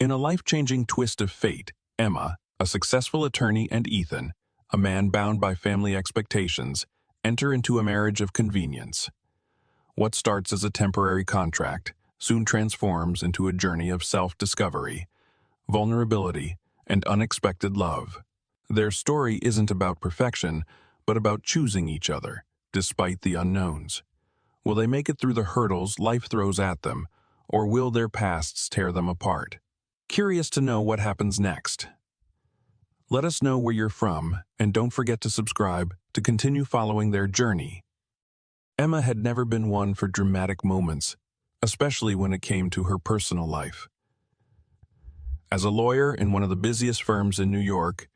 In a life-changing twist of fate, Emma, a successful attorney, and Ethan, a man bound by family expectations, enter into a marriage of convenience. What starts as a temporary contract soon transforms into a journey of self-discovery, vulnerability, and unexpected love. Their story isn't about perfection, but about choosing each other, despite the unknowns. Will they make it through the hurdles life throws at them, or will their pasts tear them apart? Curious to know what happens next? Let us know where you're from, and don't forget to subscribe to continue following their journey. Emma had never been one for dramatic moments, especially when it came to her personal life. As a lawyer in one of the busiest firms in New York,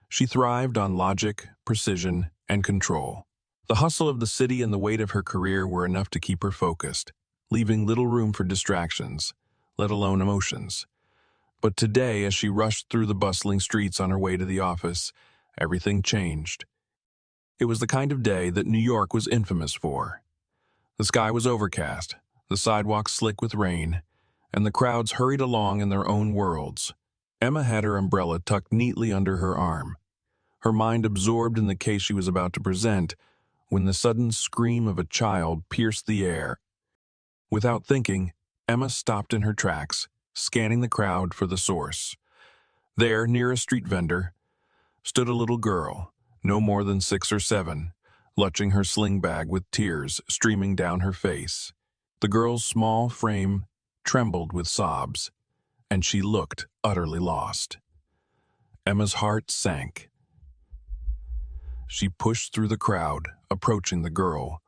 she thrived on logic, precision, and control. The hustle of the city and the weight of her career were enough to keep her focused, leaving little room for distractions, let alone emotions. But today, as she rushed through the bustling streets on her way to the office, everything changed. It was the kind of day that New York was infamous for. The sky was overcast, the sidewalks slick with rain, and the crowds hurried along in their own worlds. Emma had her umbrella tucked neatly under her arm, her mind absorbed in the case she was about to present, when the sudden scream of a child pierced the air. Without thinking, Emma stopped in her tracks, scanning the crowd for the source. There, near a street vendor, stood a little girl, no more than 6 or 7, clutching her sling bag with tears streaming down her face. The girl's small frame trembled with sobs, and she looked utterly lost. Emma's heart sank. She pushed through the crowd, approaching the girl,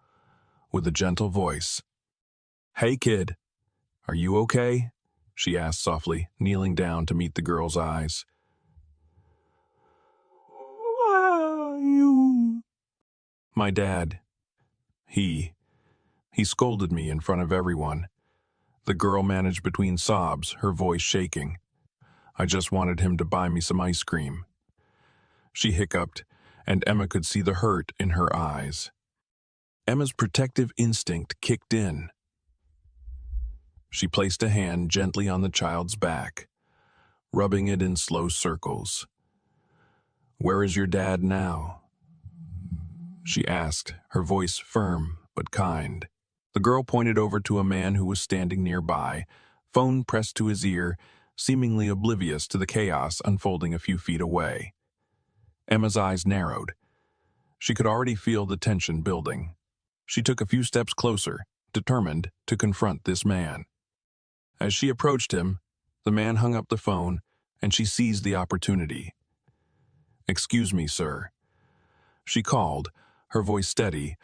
with a gentle voice. "Hey, kid, are you okay?" she asked softly, kneeling down to meet the girl's eyes. "Why are you?" "My dad. He scolded me in front of everyone." The girl managed between sobs, her voice shaking. "I just wanted him to buy me some ice cream." She hiccuped, and Emma could see the hurt in her eyes. Emma's protective instinct kicked in. She placed a hand gently on the child's back, rubbing it in slow circles. "Where is your dad now?" she asked, her voice firm but kind. The girl pointed over to a man who was standing nearby, phone pressed to his ear, seemingly oblivious to the chaos unfolding a few feet away. Emma's eyes narrowed. She could already feel the tension building. She took a few steps closer, determined to confront this man. As she approached him, the man hung up the phone, and she seized the opportunity. "Excuse me, sir," she called, her voice steady,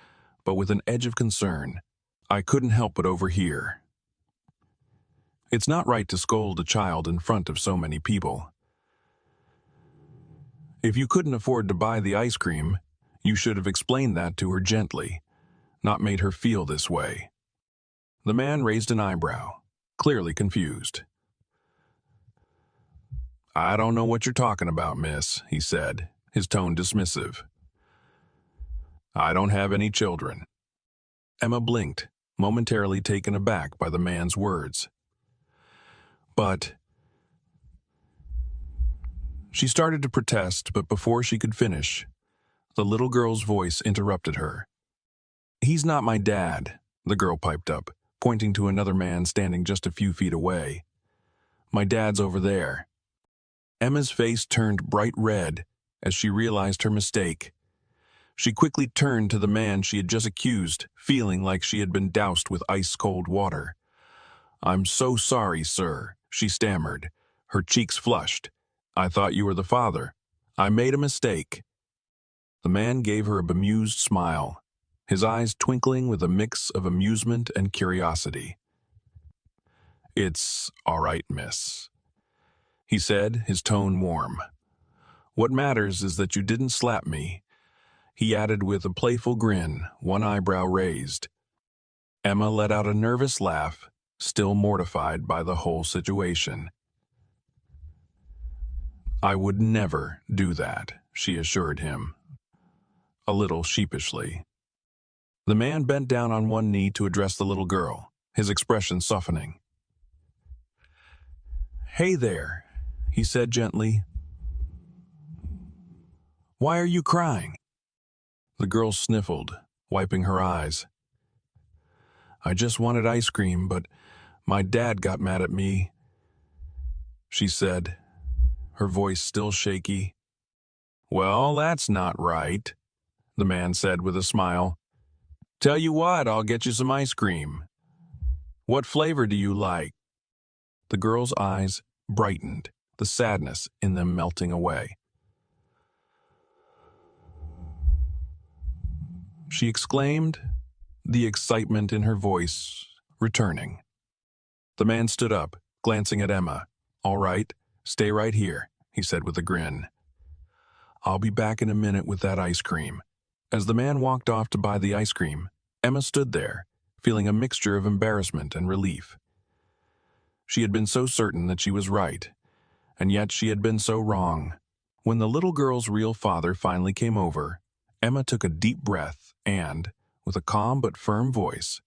but with an edge of concern. "I couldn't help but overhear." It's not right to scold a child in front of so many people. If you couldn't afford to buy the ice cream, you should have explained that to her gently, not made her feel this way. The man raised an eyebrow, clearly confused. "I don't know what you're talking about, miss," he said, his tone dismissive. "I don't have any children." Emma blinked, momentarily taken aback by the man's words. "But—" She started to protest, but before she could finish, the little girl's voice interrupted her. "He's not my dad," the girl piped up, pointing to another man standing just a few feet away. "My dad's over there." Emma's face turned bright red as she realized her mistake. She quickly turned to the man she had just accused, feeling like she had been doused with ice-cold water. "I'm so sorry, sir," she stammered, her cheeks flushed. "I thought you were the father. I made a mistake." The man gave her a bemused smile, his eyes twinkling with a mix of amusement and curiosity. "It's all right, miss," he said, his tone warm. "What matters is that you didn't slap me," he added with a playful grin, one eyebrow raised. Emma let out a nervous laugh, still mortified by the whole situation. "I would never do that," she assured him, a little sheepishly. The man bent down on one knee to address the little girl, his expression softening. "Hey there," he said gently. "Why are you crying?" The girl sniffled, wiping her eyes. "I just wanted ice cream, but my dad got mad at me," she said, her voice still shaky. "Well, that's not right," the man said with a smile. "Tell you what, I'll get you some ice cream. What flavor do you like?" The girl's eyes brightened, the sadness in them melting away. She exclaimed, the excitement in her voice returning. The man stood up, glancing at Emma. "All right, stay right here," he said with a grin. "I'll be back in a minute with that ice cream." As the man walked off to buy the ice cream, Emma stood there, feeling a mixture of embarrassment and relief. She had been so certain that she was right, and yet she had been so wrong. When the little girl's real father finally came over, Emma took a deep breath and, with a calm but firm voice,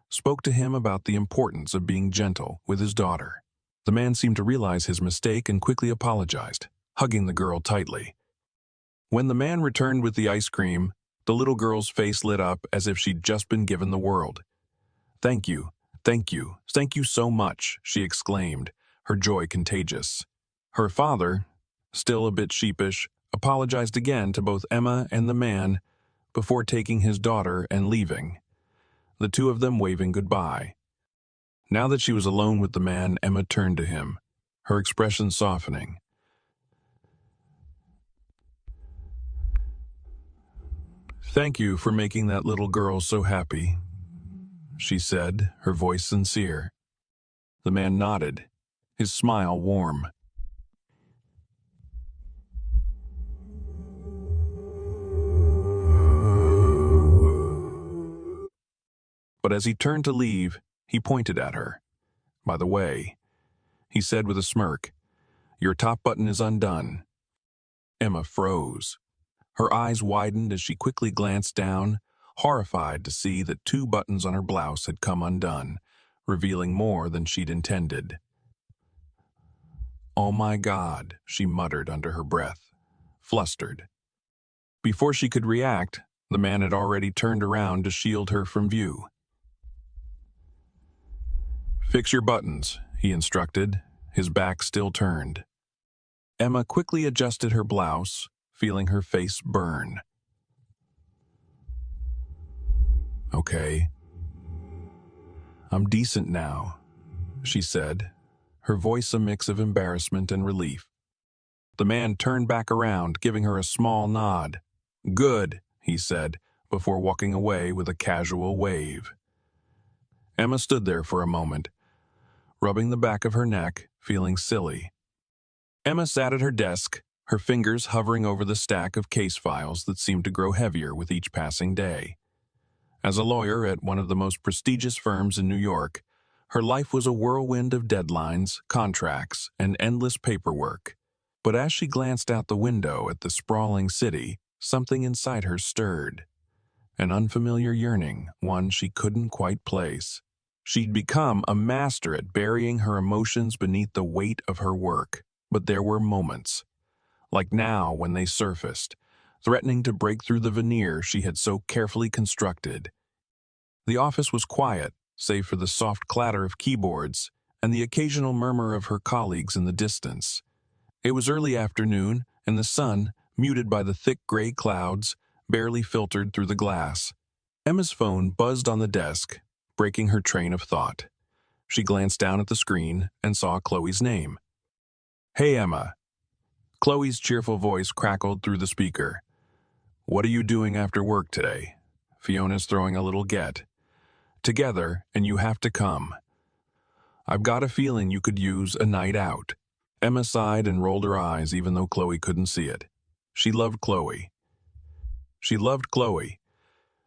spoke to him about the importance of being gentle with his daughter. The man seemed to realize his mistake and quickly apologized, hugging the girl tightly. When the man returned with the ice cream, the little girl's face lit up as if she'd just been given the world. "Thank you, thank you so much," she exclaimed, her joy contagious. Her father, still a bit sheepish, apologized again to both Emma and the man before taking his daughter and leaving, the two of them waving goodbye. Now that she was alone with the man, Emma turned to him, her expression softening. "Thank you for making that little girl so happy," she said, her voice sincere. The man nodded, his smile warm. But as he turned to leave, he pointed at her. "By the way," he said with a smirk, "your top button is undone." Emma froze. Her eyes widened as she quickly glanced down, horrified to see that 2 buttons on her blouse had come undone, revealing more than she'd intended. "Oh my God," she muttered under her breath, flustered. Before she could react, the man had already turned around to shield her from view. "Fix your buttons," he instructed, his back still turned. Emma quickly adjusted her blouse, feeling her face burn. "Okay. I'm decent now," she said, her voice a mix of embarrassment and relief. The man turned back around, giving her a small nod. "Good," he said, before walking away with a casual wave. Emma stood there for a moment, rubbing the back of her neck, feeling silly. Emma sat at her desk, her fingers hovering over the stack of case files that seemed to grow heavier with each passing day. As a lawyer at one of the most prestigious firms in New York, her life was a whirlwind of deadlines, contracts, and endless paperwork. But as she glanced out the window at the sprawling city, something inside her stirred. An unfamiliar yearning, one she couldn't quite place. She'd become a master at burying her emotions beneath the weight of her work. But there were moments, like now when they surfaced, threatening to break through the veneer she had so carefully constructed. The office was quiet, save for the soft clatter of keyboards and the occasional murmur of her colleagues in the distance. It was early afternoon, and the sun, muted by the thick gray clouds, barely filtered through the glass. Emma's phone buzzed on the desk, breaking her train of thought. She glanced down at the screen and saw Chloe's name. "Hey, Emma." Chloe's cheerful voice crackled through the speaker. "What are you doing after work today? Fiona's throwing a little get. Together, and you have to come. I've got a feeling you could use a night out." Emma sighed and rolled her eyes even though Chloe couldn't see it. She loved Chloe. She loved Chloe.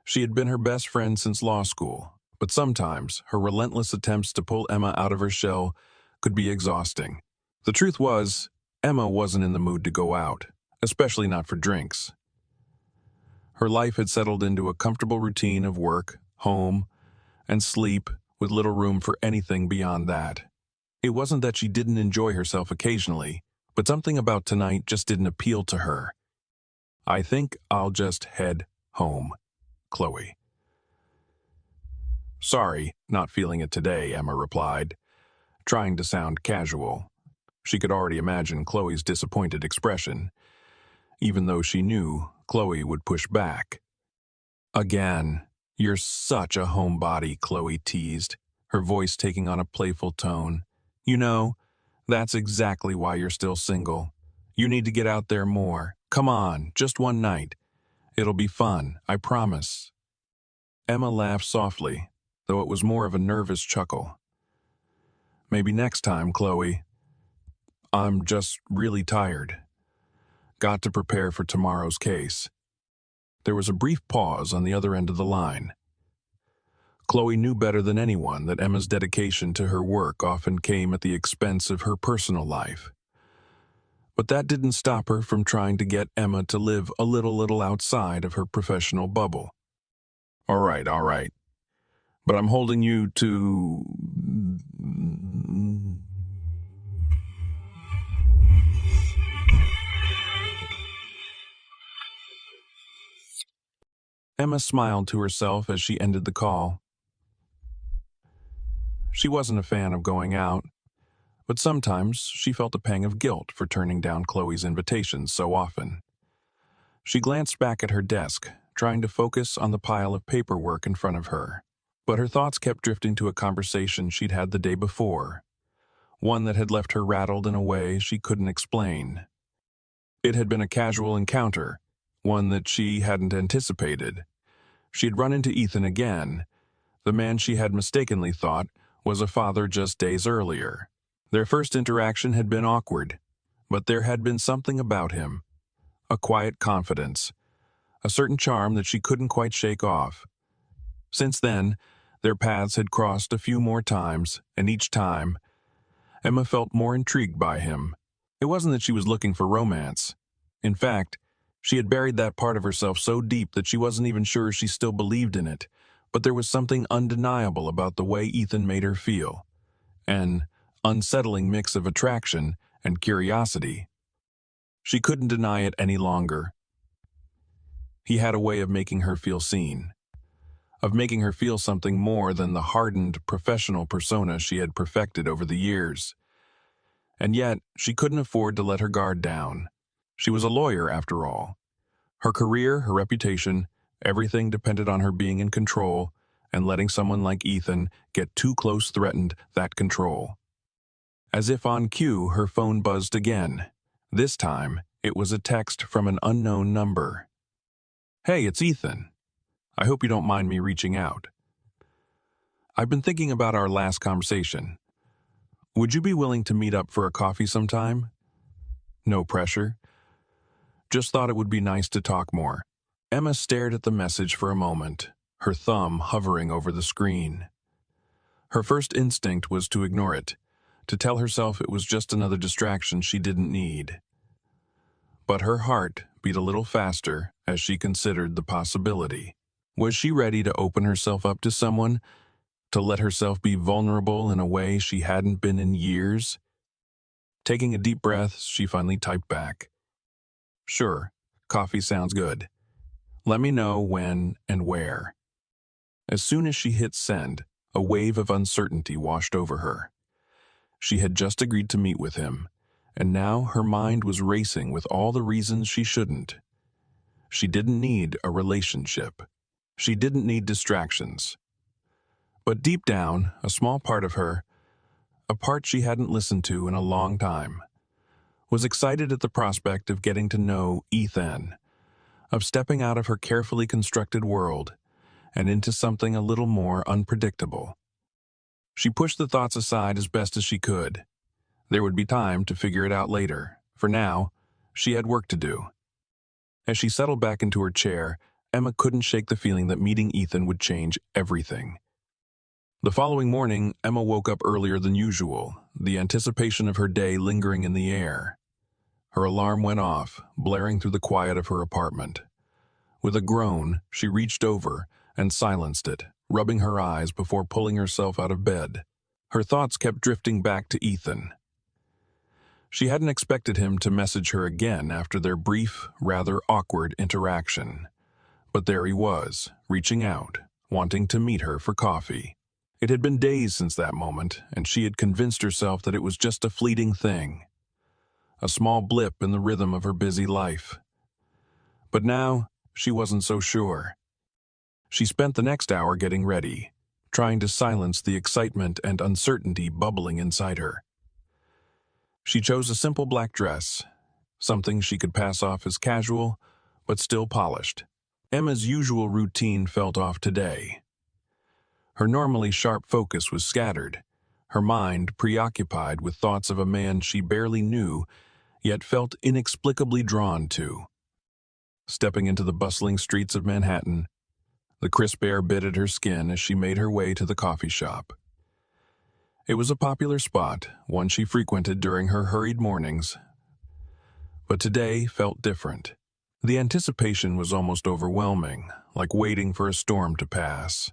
She had been her best friend since law school, but sometimes her relentless attempts to pull Emma out of her shell could be exhausting. The truth was, Emma wasn't in the mood to go out, especially not for drinks. Her life had settled into a comfortable routine of work, home, and sleep with little room for anything beyond that. It wasn't that she didn't enjoy herself occasionally, but something about tonight just didn't appeal to her. "I think I'll just head home, Chloe." "Sorry, not feeling it today," Emma replied, trying to sound casual. She could already imagine Chloe's disappointed expression, even though she knew Chloe would push back. "Again, you're such a homebody," Chloe teased, her voice taking on a playful tone. "You know, that's exactly why you're still single. You need to get out there more. Come on, just one night. It'll be fun, I promise." Emma laughed softly, though it was more of a nervous chuckle. "Maybe next time, Chloe. I'm just really tired. Got to prepare for tomorrow's case." There was a brief pause on the other end of the line. Chloe knew better than anyone that Emma's dedication to her work often came at the expense of her personal life. But that didn't stop her from trying to get Emma to live a little outside of her professional bubble. All right. But I'm holding you to..." Emma smiled to herself as she ended the call. She wasn't a fan of going out, but sometimes she felt a pang of guilt for turning down Chloe's invitations so often. She glanced back at her desk, trying to focus on the pile of paperwork in front of her. But her thoughts kept drifting to a conversation she'd had the day before, one that had left her rattled in a way she couldn't explain. It had been a casual encounter, one that she hadn't anticipated. She'd run into Ethan again, the man she had mistakenly thought was a father just days earlier. Their first interaction had been awkward, but there had been something about him, a quiet confidence, a certain charm that she couldn't quite shake off. Since then, their paths had crossed a few more times, and each time, Emma felt more intrigued by him. It wasn't that she was looking for romance. In fact, she had buried that part of herself so deep that she wasn't even sure she still believed in it, but there was something undeniable about the way Ethan made her feel, an unsettling mix of attraction and curiosity. She couldn't deny it any longer. He had a way of making her feel seen, of making her feel something more than the hardened professional persona she had perfected over the years. And yet, she couldn't afford to let her guard down. She was a lawyer, after all. Her career, her reputation, everything depended on her being in control, and letting someone like Ethan get too close threatened that control. As if on cue, her phone buzzed again. This time, it was a text from an unknown number. "Hey, it's Ethan. I hope you don't mind me reaching out. I've been thinking about our last conversation. Would you be willing to meet up for a coffee sometime? No pressure. Just thought it would be nice to talk more." Emma stared at the message for a moment, her thumb hovering over the screen. Her first instinct was to ignore it, to tell herself it was just another distraction she didn't need. But her heart beat a little faster as she considered the possibility. Was she ready to open herself up to someone, to let herself be vulnerable in a way she hadn't been in years? Taking a deep breath, she finally typed back, "Sure, coffee sounds good. Let me know when and where." As soon as she hit send, a wave of uncertainty washed over her. She had just agreed to meet with him, and now her mind was racing with all the reasons she shouldn't. She didn't need a relationship. She didn't need distractions. But deep down, a small part of her, a part she hadn't listened to in a long time, was excited at the prospect of getting to know Ethan, of stepping out of her carefully constructed world and into something a little more unpredictable. She pushed the thoughts aside as best as she could. There would be time to figure it out later. For now, she had work to do. As she settled back into her chair, Emma couldn't shake the feeling that meeting Ethan would change everything. The following morning, Emma woke up earlier than usual, the anticipation of her day lingering in the air. Her alarm went off, blaring through the quiet of her apartment. With a groan, she reached over and silenced it, rubbing her eyes before pulling herself out of bed. Her thoughts kept drifting back to Ethan. She hadn't expected him to message her again after their brief, rather awkward interaction. But there he was, reaching out, wanting to meet her for coffee. It had been days since that moment, and she had convinced herself that it was just a fleeting thing, a small blip in the rhythm of her busy life. But now, she wasn't so sure. She spent the next hour getting ready, trying to silence the excitement and uncertainty bubbling inside her. She chose a simple black dress, something she could pass off as casual, but still polished. Emma's usual routine felt off today. Her normally sharp focus was scattered, her mind preoccupied with thoughts of a man she barely knew, yet felt inexplicably drawn to. Stepping into the bustling streets of Manhattan, the crisp air bit at her skin as she made her way to the coffee shop. It was a popular spot, one she frequented during her hurried mornings, but today felt different. The anticipation was almost overwhelming, like waiting for a storm to pass.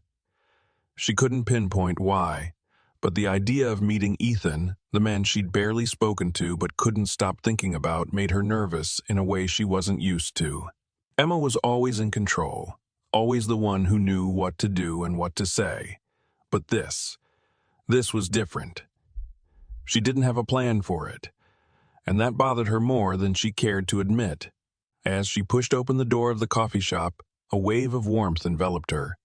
She couldn't pinpoint why, but the idea of meeting Ethan, the man she'd barely spoken to but couldn't stop thinking about, made her nervous in a way she wasn't used to. Emma was always in control, always the one who knew what to do and what to say. But this was different. She didn't have a plan for it, and that bothered her more than she cared to admit. As she pushed open the door of the coffee shop, a wave of warmth enveloped her,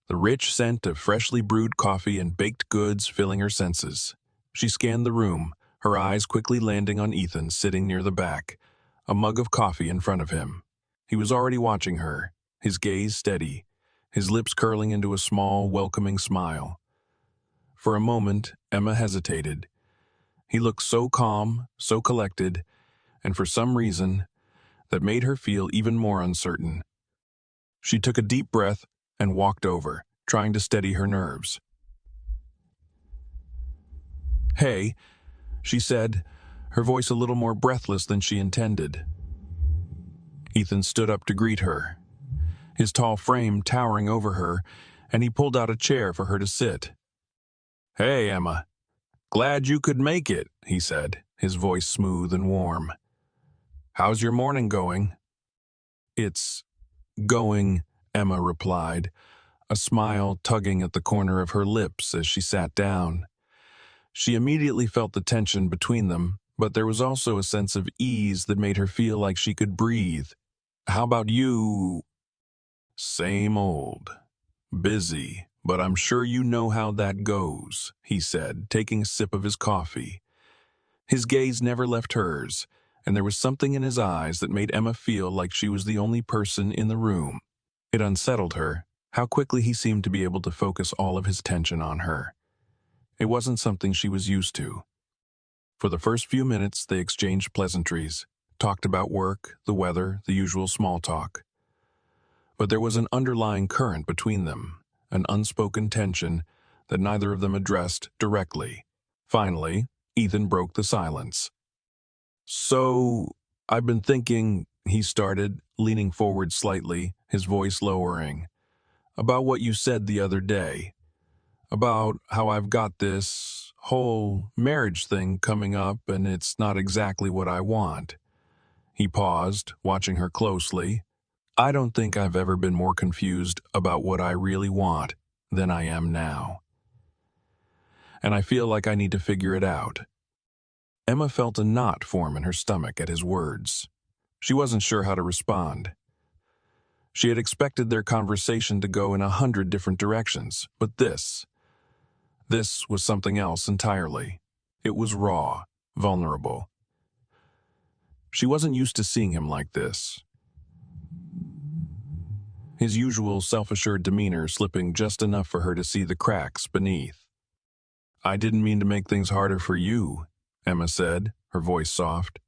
the rich scent of freshly brewed coffee and baked goods filling her senses. She scanned the room, her eyes quickly landing on Ethan sitting near the back, a mug of coffee in front of him. He was already watching her, his gaze steady, his lips curling into a small, welcoming smile. For a moment, Emma hesitated. He looked so calm, so collected, and for some reason, that made her feel even more uncertain. She took a deep breath and walked over, trying to steady her nerves. "Hey," she said, her voice a little more breathless than she intended. Ethan stood up to greet her, his tall frame towering over her, and he pulled out a chair for her to sit. "Hey, Emma. Glad you could make it," he said, his voice smooth and warm. "How's your morning going?" "It's going," Emma replied, a smile tugging at the corner of her lips as she sat down. She immediately felt the tension between them, but there was also a sense of ease that made her feel like she could breathe. "How about you?" "Same old. Busy, but I'm sure you know how that goes," he said, taking a sip of his coffee. His gaze never left hers, and there was something in his eyes that made Emma feel like she was the only person in the room. It unsettled her, how quickly he seemed to be able to focus all of his attention on her. It wasn't something she was used to. For the first few minutes, they exchanged pleasantries, talked about work, the weather, the usual small talk. But there was an underlying current between them, an unspoken tension that neither of them addressed directly. Finally, Ethan broke the silence. "So, I've been thinking," he started, leaning forward slightly, his voice lowering, "about what you said the other day, about how I've got this whole marriage thing coming up and it's not exactly what I want." He paused, watching her closely. "I don't think I've ever been more confused about what I really want than I am now. And I feel like I need to figure it out." Emma felt a knot form in her stomach at his words. She wasn't sure how to respond. She had expected their conversation to go in 100 different directions, but this was something else entirely. It was raw, vulnerable. She wasn't used to seeing him like this. His usual self-assured demeanor slipping just enough for her to see the cracks beneath. "I didn't mean to make things harder for you," Emma said, her voice soft.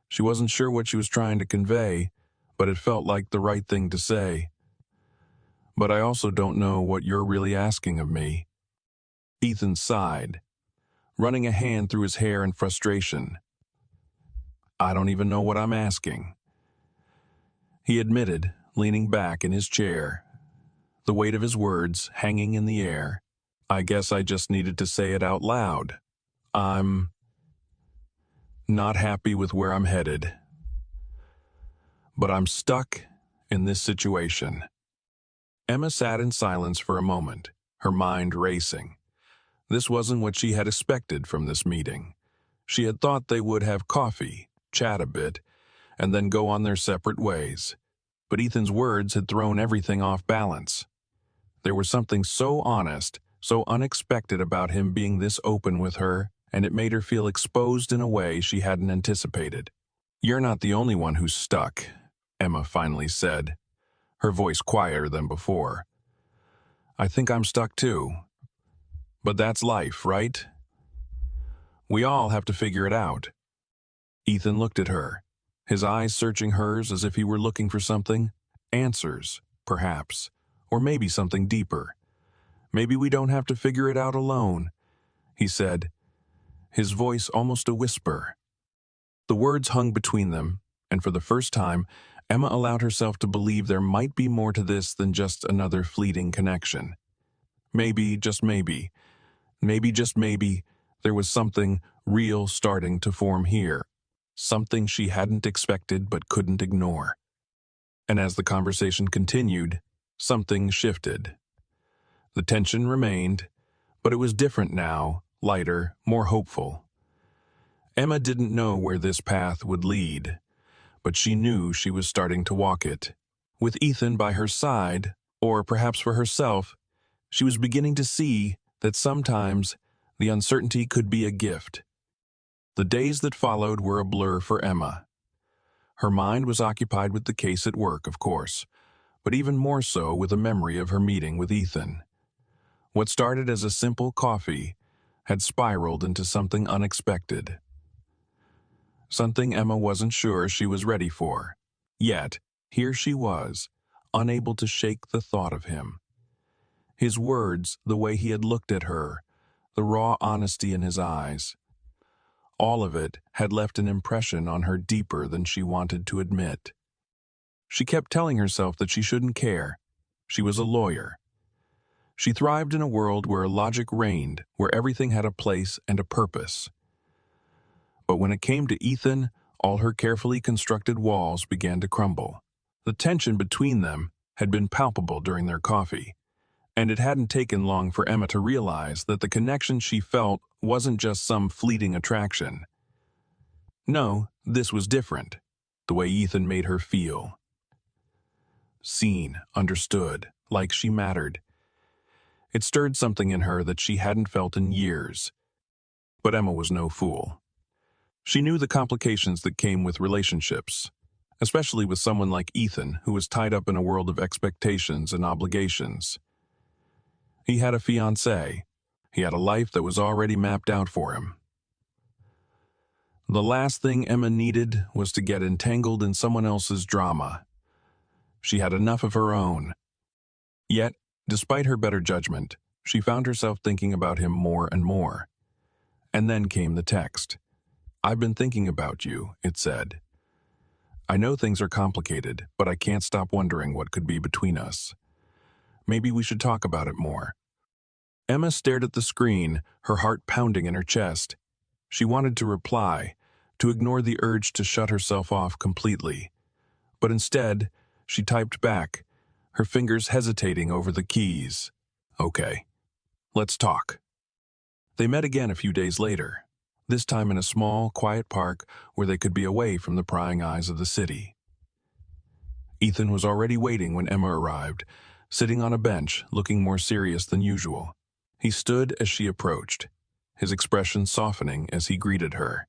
She wasn't sure what she was trying to convey, but it felt like the right thing to say. "But I also don't know what you're really asking of me." Ethan sighed, running a hand through his hair in frustration. "I don't even know what I'm asking," he admitted, leaning back in his chair, the weight of his words hanging in the air. I guess I just needed to say it out loud. I'm not happy with where I'm headed, but I'm stuck in this situation. Emma sat in silence for a moment, her mind racing. This wasn't what she had expected from this meeting. She had thought they would have coffee, chat a bit, and then go on their separate ways. But Ethan's words had thrown everything off balance. There was something so honest, so unexpected about him being this open with her, and it made her feel exposed in a way she hadn't anticipated. "You're not the only one who's stuck," Emma finally said, her voice quieter than before. "I think I'm stuck too. But that's life, right? We all have to figure it out." Ethan looked at her, his eyes searching hers as if he were looking for something. Answers, perhaps, or maybe something deeper. "Maybe we don't have to figure it out alone," he said, his voice almost a whisper. The words hung between them, and for the first time, Emma allowed herself to believe there might be more to this than just another fleeting connection. Maybe, just maybe, there was something real starting to form here, something she hadn't expected but couldn't ignore. And as the conversation continued, something shifted. The tension remained, but it was different now, lighter, more hopeful. Emma didn't know where this path would lead, but she knew she was starting to walk it. With Ethan by her side, or perhaps for herself, she was beginning to see that sometimes the uncertainty could be a gift. The days that followed were a blur for Emma. Her mind was occupied with the case at work, of course, but even more so with a memory of her meeting with Ethan. What started as a simple coffee had spiraled into something unexpected. Something Emma wasn't sure she was ready for. Yet, here she was, unable to shake the thought of him. His words, the way he had looked at her, the raw honesty in his eyes, all of it had left an impression on her deeper than she wanted to admit. She kept telling herself that she shouldn't care. She was a lawyer. She thrived in a world where logic reigned, where everything had a place and a purpose. But when it came to Ethan, all her carefully constructed walls began to crumble. The tension between them had been palpable during their coffee, and it hadn't taken long for Emma to realize that the connection she felt wasn't just some fleeting attraction. No, this was different, the way Ethan made her feel. Seen, understood, like she mattered. It stirred something in her that she hadn't felt in years. But Emma was no fool. She knew the complications that came with relationships, especially with someone like Ethan, who was tied up in a world of expectations and obligations. He had a fiancée. He had a life that was already mapped out for him. The last thing Emma needed was to get entangled in someone else's drama. She had enough of her own. Yet, despite her better judgment, she found herself thinking about him more and more. And then came the text. "I've been thinking about you," it said. "I know things are complicated, but I can't stop wondering what could be between us. Maybe we should talk about it more." Emma stared at the screen, her heart pounding in her chest. She wanted to reply, to ignore the urge to shut herself off completely. But instead, she typed back, her fingers hesitating over the keys. "Okay, let's talk." They met again a few days later, this time in a small, quiet park where they could be away from the prying eyes of the city. Ethan was already waiting when Emma arrived, sitting on a bench, looking more serious than usual. He stood as she approached, his expression softening as he greeted her.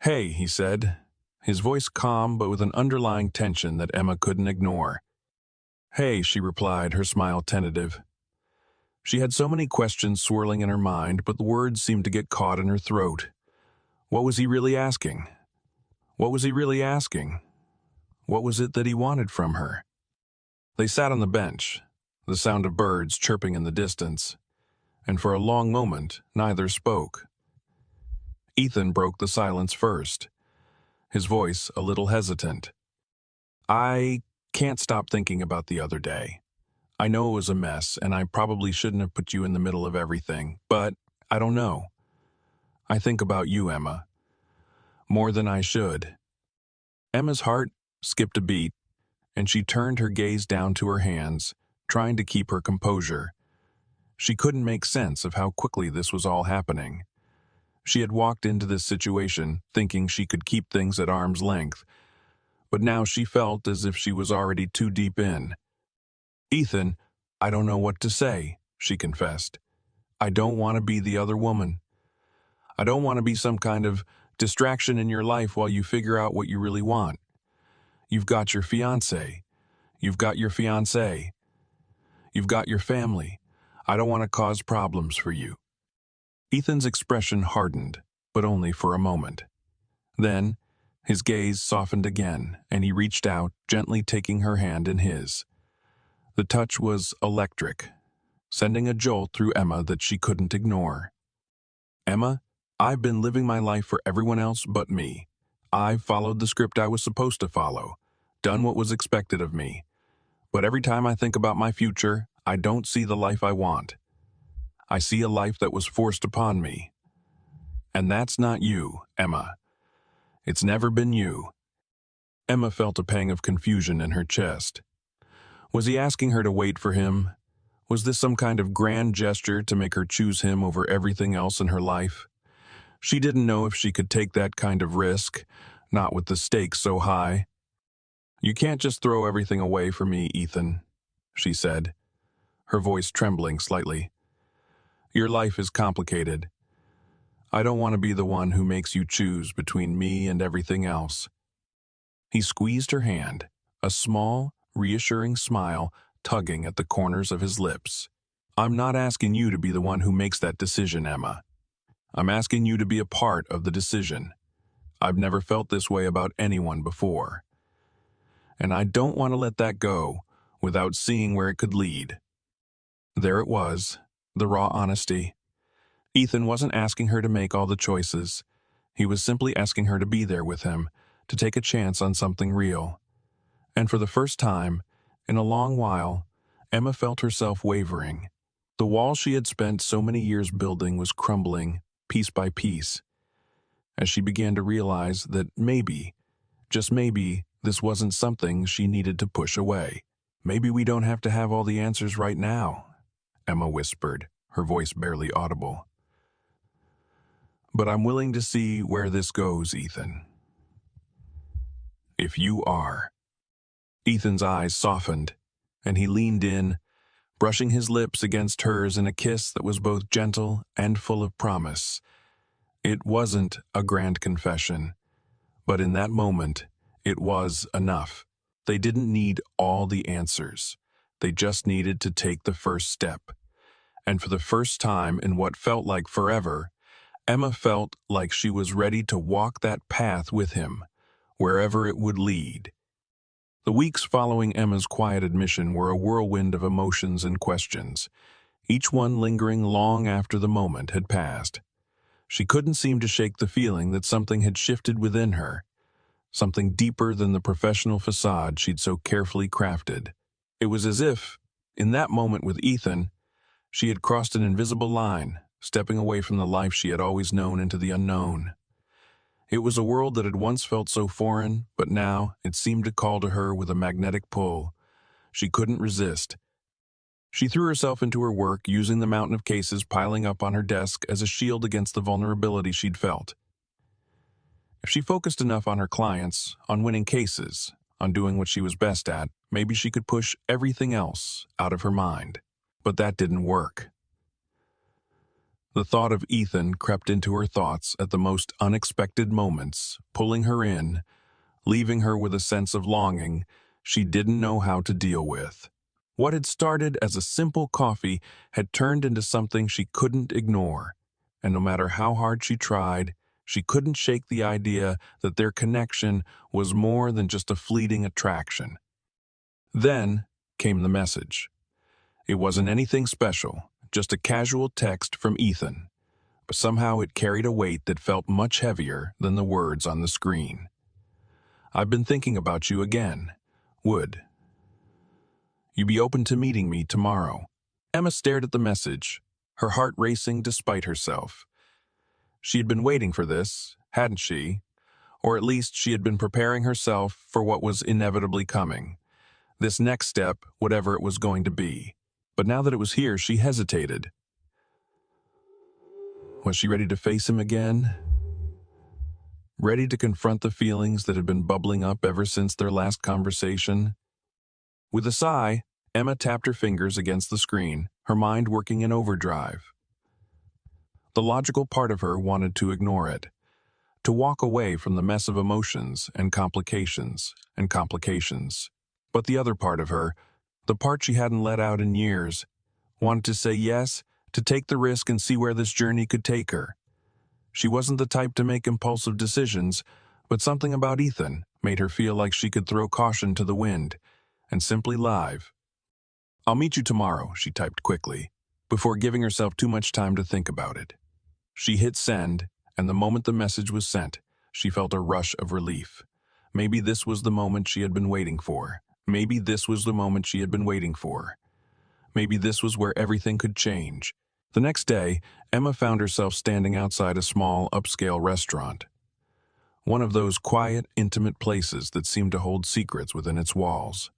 "Hey," he said, his voice calm but with an underlying tension that Emma couldn't ignore. "Hey," she replied, her smile tentative. She had so many questions swirling in her mind, but the words seemed to get caught in her throat. What was he really asking? What was he really asking? What was it that he wanted from her? They sat on the bench, the sound of birds chirping in the distance, and for a long moment neither spoke. Ethan broke the silence first, his voice a little hesitant. "I can't stop thinking about the other day. I know it was a mess, and I probably shouldn't have put you in the middle of everything, but I don't know. I think about you, Emma, more than I should." Emma's heart skipped a beat, and she turned her gaze down to her hands, trying to keep her composure. She couldn't make sense of how quickly this was all happening. She had walked into this situation thinking she could keep things at arm's length, but now she felt as if she was already too deep in. "Ethan, I don't know what to say," she confessed. "I don't want to be the other woman. I don't want to be some kind of distraction in your life while you figure out what you really want. You've got your fiancé. You've got your fiancé. You've got your family. I don't want to cause problems for you." Ethan's expression hardened, but only for a moment. Then, his gaze softened again, and he reached out, gently taking her hand in his. The touch was electric, sending a jolt through Emma that she couldn't ignore. "Emma, I've been living my life for everyone else but me. I've followed the script I was supposed to follow, done what was expected of me. But every time I think about my future, I don't see the life I want. I see a life that was forced upon me. And that's not you, Emma. It's never been you." Emma felt a pang of confusion in her chest. Was he asking her to wait for him? Was this some kind of grand gesture to make her choose him over everything else in her life? She didn't know if she could take that kind of risk, not with the stakes so high. "You can't just throw everything away for me, Ethan," she said, her voice trembling slightly. "Your life is complicated. I don't want to be the one who makes you choose between me and everything else." He squeezed her hand, a small, reassuring smile tugging at the corners of his lips. "I'm not asking you to be the one who makes that decision, Emma. I'm asking you to be a part of the decision. I've never felt this way about anyone before. And I don't want to let that go without seeing where it could lead." There it was, the raw honesty. Ethan wasn't asking her to make all the choices. He was simply asking her to be there with him, to take a chance on something real. And for the first time, in a long while, Emma felt herself wavering. The wall she had spent so many years building was crumbling, piece by piece, as she began to realize that maybe, just maybe, this wasn't something she needed to push away. "Maybe we don't have to have all the answers right now," Emma whispered, her voice barely audible. "But I'm willing to see where this goes, Ethan. If you are." Ethan's eyes softened, and he leaned in, brushing his lips against hers in a kiss that was both gentle and full of promise. It wasn't a grand confession, but in that moment, it was enough. They didn't need all the answers. They just needed to take the first step. And for the first time in what felt like forever, Emma felt like she was ready to walk that path with him, wherever it would lead. The weeks following Emma's quiet admission were a whirlwind of emotions and questions, each one lingering long after the moment had passed. She couldn't seem to shake the feeling that something had shifted within her, something deeper than the professional facade she'd so carefully crafted. It was as if, in that moment with Ethan, she had crossed an invisible line, stepping away from the life she had always known into the unknown. It was a world that had once felt so foreign, but now it seemed to call to her with a magnetic pull. She couldn't resist. She threw herself into her work, using the mountain of cases piling up on her desk as a shield against the vulnerability she'd felt. If she focused enough on her clients, on winning cases, on doing what she was best at, maybe she could push everything else out of her mind. But that didn't work. The thought of Ethan crept into her thoughts at the most unexpected moments, pulling her in, leaving her with a sense of longing she didn't know how to deal with. What had started as a simple coffee had turned into something she couldn't ignore, and no matter how hard she tried, she couldn't shake the idea that their connection was more than just a fleeting attraction. Then came the message. It wasn't anything special, just a casual text from Ethan, but somehow it carried a weight that felt much heavier than the words on the screen. "I've been thinking about you again. Wood." You be open to meeting me tomorrow." Emma stared at the message, her heart racing despite herself. She had been waiting for this, hadn't she? Or at least she had been preparing herself for what was inevitably coming. This next step, whatever it was going to be. But now that it was here, she hesitated. Was she ready to face him again? Ready to confront the feelings that had been bubbling up ever since their last conversation? With a sigh, Emma tapped her fingers against the screen, her mind working in overdrive. The logical part of her wanted to ignore it, to walk away from the mess of emotions and complications. But the other part of her, the part she hadn't let out in years, wanted to say yes, to take the risk and see where this journey could take her. She wasn't the type to make impulsive decisions, but something about Ethan made her feel like she could throw caution to the wind and simply live. "I'll meet you tomorrow," she typed quickly, before giving herself too much time to think about it. She hit send, and the moment the message was sent, she felt a rush of relief. Maybe this was the moment she had been waiting for. Maybe this was the moment she had been waiting for. Maybe this was where everything could change. The next day, Emma found herself standing outside a small, upscale restaurant. One of those quiet, intimate places that seemed to hold secrets within its walls.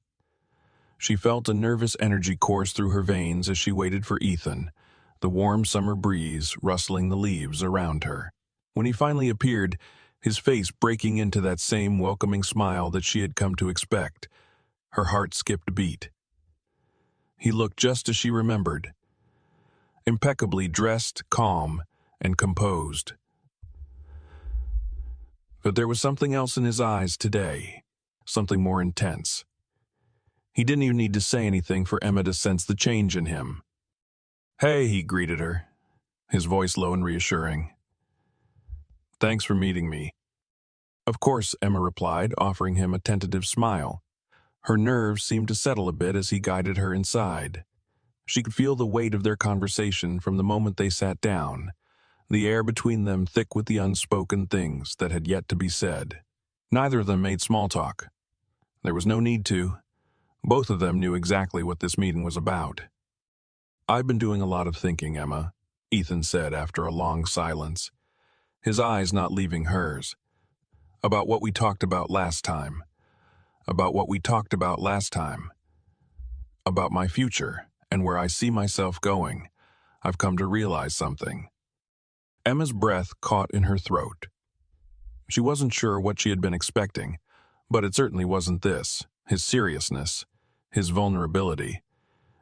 She felt a nervous energy course through her veins as she waited for Ethan, the warm summer breeze rustling the leaves around her. When he finally appeared, his face breaking into that same welcoming smile that she had come to expect, her heart skipped a beat. He looked just as she remembered, impeccably dressed, calm, and composed. But there was something else in his eyes today, something more intense. He didn't even need to say anything for Emma to sense the change in him. "Hey," he greeted her, his voice low and reassuring. "Thanks for meeting me." "Of course," Emma replied, offering him a tentative smile. Her nerves seemed to settle a bit as he guided her inside. She could feel the weight of their conversation from the moment they sat down, the air between them thick with the unspoken things that had yet to be said. Neither of them made small talk. There was no need to. Both of them knew exactly what this meeting was about. "I've been doing a lot of thinking, Emma," Ethan said after a long silence, his eyes not leaving hers. "About what we talked about last time. About what we talked about last time. About my future and where I see myself going. I've come to realize something." Emma's breath caught in her throat. She wasn't sure what she had been expecting, but it certainly wasn't this, his seriousness, his vulnerability.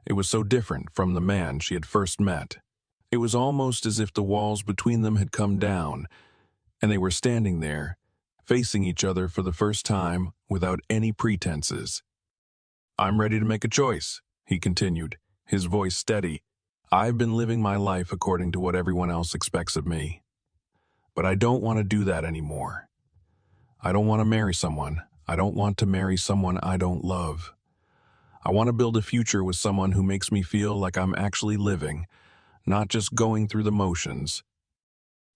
It was so different from the man she had first met. It was almost as if the walls between them had come down, and they were standing there, facing each other for the first time without any pretenses. "I'm ready to make a choice," he continued, his voice steady. "I've been living my life according to what everyone else expects of me. But I don't want to do that anymore. I don't want to marry someone. I don't want to marry someone I don't love. I want to build a future with someone who makes me feel like I'm actually living, not just going through the motions."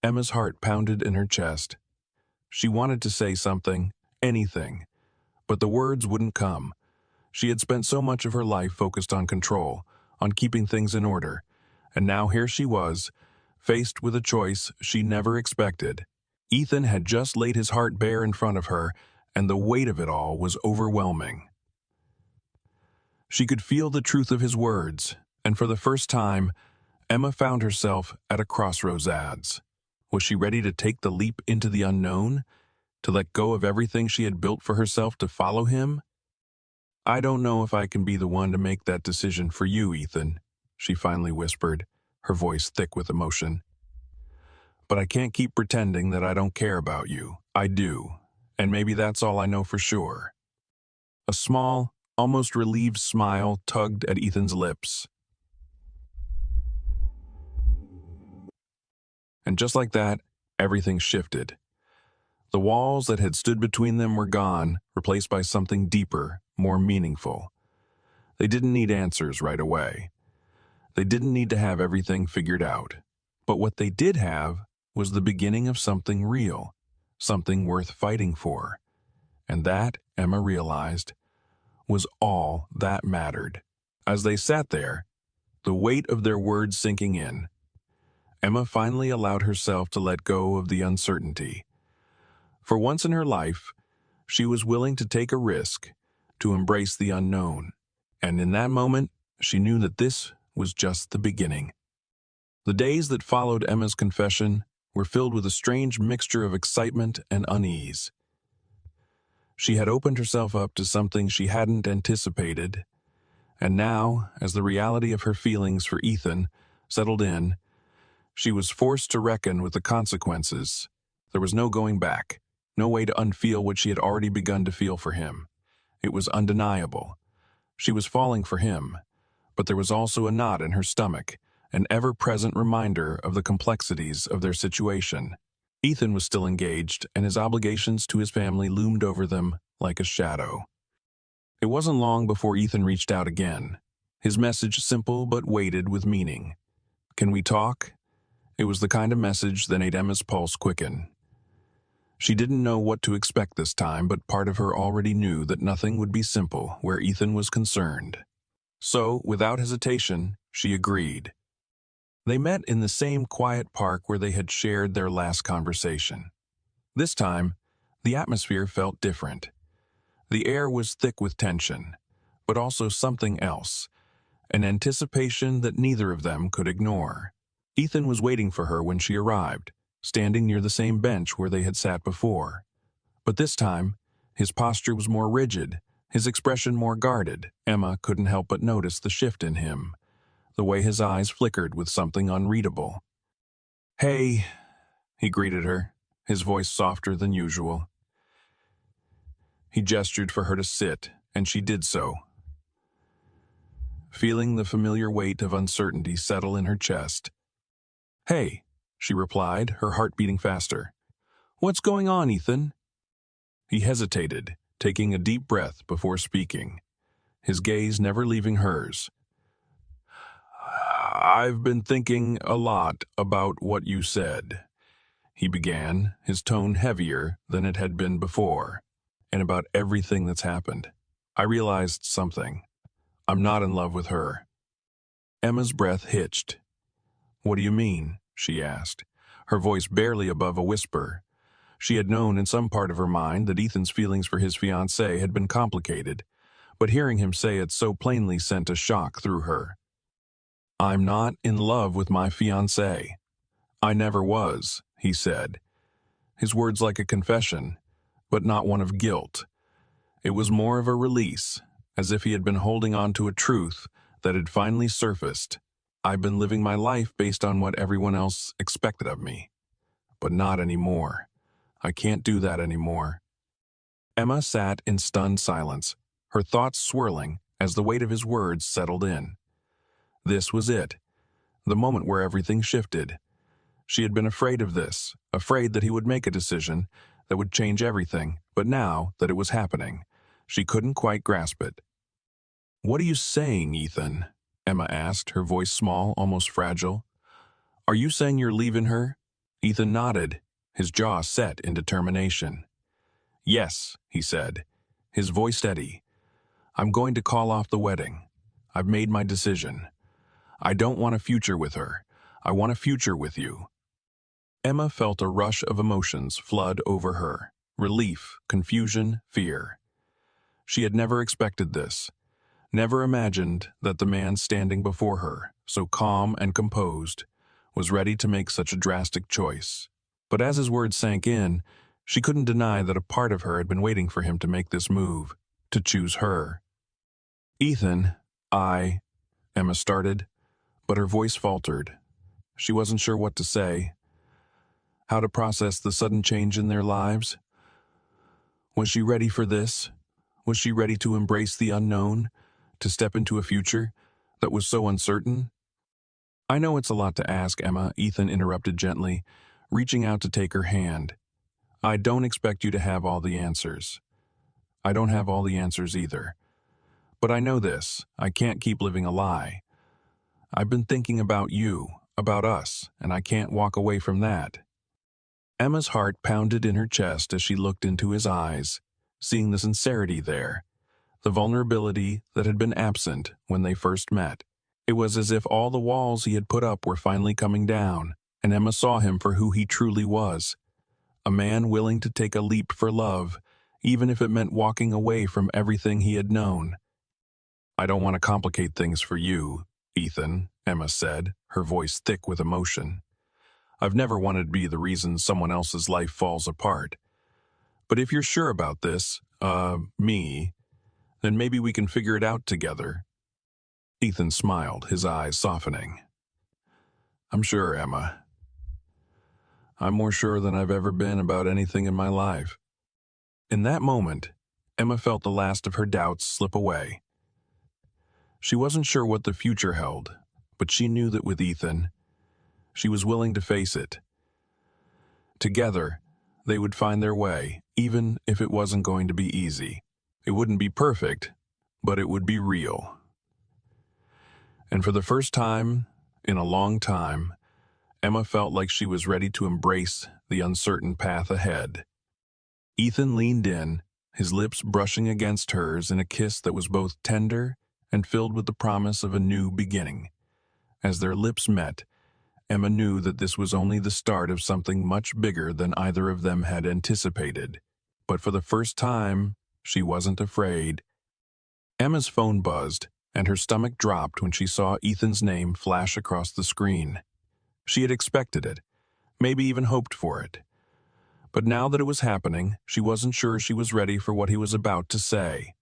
Emma's heart pounded in her chest. She wanted to say something, anything, but the words wouldn't come. She had spent so much of her life focused on control, on keeping things in order, and now here she was, faced with a choice she never expected. Ethan had just laid his heart bare in front of her, and the weight of it all was overwhelming. She could feel the truth of his words, and for the first time, Emma found herself at a crossroads. Was she ready to take the leap into the unknown, to let go of everything she had built for herself to follow him? "I don't know if I can be the one to make that decision for you, Ethan," she finally whispered, her voice thick with emotion. "But I can't keep pretending that I don't care about you. I do, and maybe that's all I know for sure." A small, almost relieved smile tugged at Ethan's lips. And just like that, everything shifted. The walls that had stood between them were gone, replaced by something deeper, more meaningful. They didn't need answers right away. They didn't need to have everything figured out. But what they did have was the beginning of something real, something worth fighting for. And that, Emma realized, was all that mattered. As they sat there, the weight of their words sinking in, Emma finally allowed herself to let go of the uncertainty. For once in her life, she was willing to take a risk, to embrace the unknown. And in that moment, she knew that this was just the beginning. The days that followed Emma's confession were filled with a strange mixture of excitement and unease. She had opened herself up to something she hadn't anticipated, and now, as the reality of her feelings for Ethan settled in, she was forced to reckon with the consequences. There was no going back, no way to unfeel what she had already begun to feel for him. It was undeniable. She was falling for him, but there was also a knot in her stomach, an ever-present reminder of the complexities of their situation. Ethan was still engaged, and his obligations to his family loomed over them like a shadow. It wasn't long before Ethan reached out again, his message simple but weighted with meaning. "Can we talk?" It was the kind of message that made Emma's pulse quicken. She didn't know what to expect this time, but part of her already knew that nothing would be simple where Ethan was concerned. So, without hesitation, she agreed. They met in the same quiet park where they had shared their last conversation. This time, the atmosphere felt different. The air was thick with tension, but also something else, an anticipation that neither of them could ignore. Ethan was waiting for her when she arrived, standing near the same bench where they had sat before. But this time, his posture was more rigid, his expression more guarded. Emma couldn't help but notice the shift in him, the way his eyes flickered with something unreadable. "Hey," he greeted her, his voice softer than usual. He gestured for her to sit, and she did so, feeling the familiar weight of uncertainty settle in her chest. "Hey," she replied, her heart beating faster. "What's going on, Ethan?" He hesitated, taking a deep breath before speaking, his gaze never leaving hers. "I've been thinking a lot about what you said," he began, his tone heavier than it had been before, "and about everything that's happened. I realized something. I'm not in love with her." Emma's breath hitched. "What do you mean?" she asked, her voice barely above a whisper. She had known in some part of her mind that Ethan's feelings for his fiancée had been complicated, but hearing him say it so plainly sent a shock through her. "I'm not in love with my fiancée. I never was," he said, his words like a confession, but not one of guilt. It was more of a release, as if he had been holding on to a truth that had finally surfaced. "I've been living my life based on what everyone else expected of me. But not anymore. I can't do that anymore." Emma sat in stunned silence, her thoughts swirling as the weight of his words settled in. This was it, the moment where everything shifted. She had been afraid of this, afraid that he would make a decision that would change everything, but now that it was happening, she couldn't quite grasp it. "What are you saying, Ethan?" Emma asked, her voice small, almost fragile. "Are you saying you're leaving her?" Ethan nodded, his jaw set in determination. "Yes," he said, his voice steady. "I'm going to call off the wedding. I've made my decision. I don't want a future with her. I want a future with you." Emma felt a rush of emotions flood over her. Relief, confusion, fear. She had never expected this. Never imagined that the man standing before her, so calm and composed, was ready to make such a drastic choice. But as his words sank in, she couldn't deny that a part of her had been waiting for him to make this move, to choose her. "Ethan, Emma started, but her voice faltered. She wasn't sure what to say, how to process the sudden change in their lives. Was she ready for this? Was she ready to embrace the unknown, to step into a future that was so uncertain? "I know it's a lot to ask, Emma," Ethan interrupted gently, reaching out to take her hand. "I don't expect you to have all the answers. I don't have all the answers either. But I know this, I can't keep living a lie. I've been thinking about you, about us, and I can't walk away from that." Emma's heart pounded in her chest as she looked into his eyes, seeing the sincerity there, the vulnerability that had been absent when they first met. It was as if all the walls he had put up were finally coming down, and Emma saw him for who he truly was, a man willing to take a leap for love, even if it meant walking away from everything he had known. "I don't want to complicate things for you, Ethan," Emma said, her voice thick with emotion. "I've never wanted to be the reason someone else's life falls apart. But if you're sure about this, me, then maybe we can figure it out together." Ethan smiled, his eyes softening. "I'm sure, Emma. I'm more sure than I've ever been about anything in my life." In that moment, Emma felt the last of her doubts slip away. She wasn't sure what the future held, but she knew that with Ethan, she was willing to face it. Together, they would find their way, even if it wasn't going to be easy. It wouldn't be perfect, but it would be real. And for the first time in a long time, Emma felt like she was ready to embrace the uncertain path ahead. Ethan leaned in, his lips brushing against hers in a kiss that was both tender and filled with the promise of a new beginning. As their lips met, Emma knew that this was only the start of something much bigger than either of them had anticipated. But for the first time, she wasn't afraid. Emma's phone buzzed, and her stomach dropped when she saw Ethan's name flash across the screen. She had expected it, maybe even hoped for it. But now that it was happening, she wasn't sure she was ready for what he was about to say.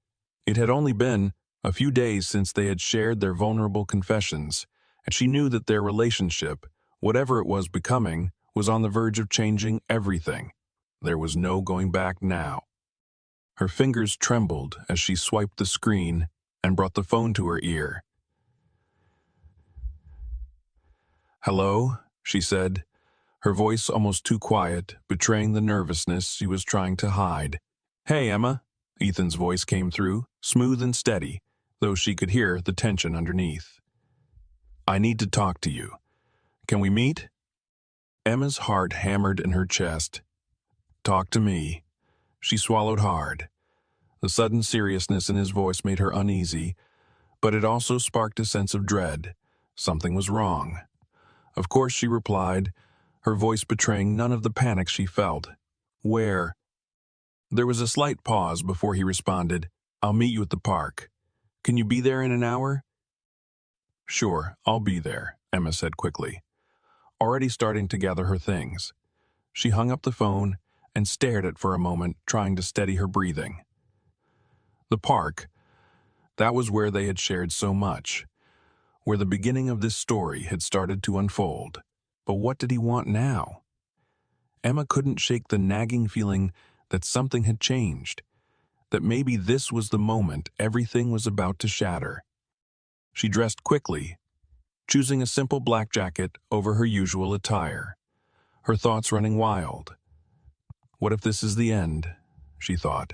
It had only been a few days since they had shared their vulnerable confessions, and she knew that their relationship, whatever it was becoming, was on the verge of changing everything. There was no going back now. Her fingers trembled as she swiped the screen and brought the phone to her ear. "Hello," she said, her voice almost too quiet, betraying the nervousness she was trying to hide. "Hey, Emma," Ethan's voice came through, smooth and steady, though she could hear the tension underneath. "I need to talk to you. Can we meet?" Emma's heart hammered in her chest. "Talk to me." She swallowed hard. The sudden seriousness in his voice made her uneasy, but it also sparked a sense of dread. Something was wrong. "Of course," she replied, her voice betraying none of the panic she felt. "Where?" There was a slight pause before he responded, "I'll meet you at the park. Can you be there in an hour?" "Sure, I'll be there," Emma said quickly, already starting to gather her things. She hung up the phone and stared at it for a moment, trying to steady her breathing. The park, that was where they had shared so much, where the beginning of this story had started to unfold. But what did he want now? Emma couldn't shake the nagging feeling that something had changed, that maybe this was the moment everything was about to shatter. She dressed quickly, choosing a simple black jacket over her usual attire, her thoughts running wild. What if this is the end, she thought.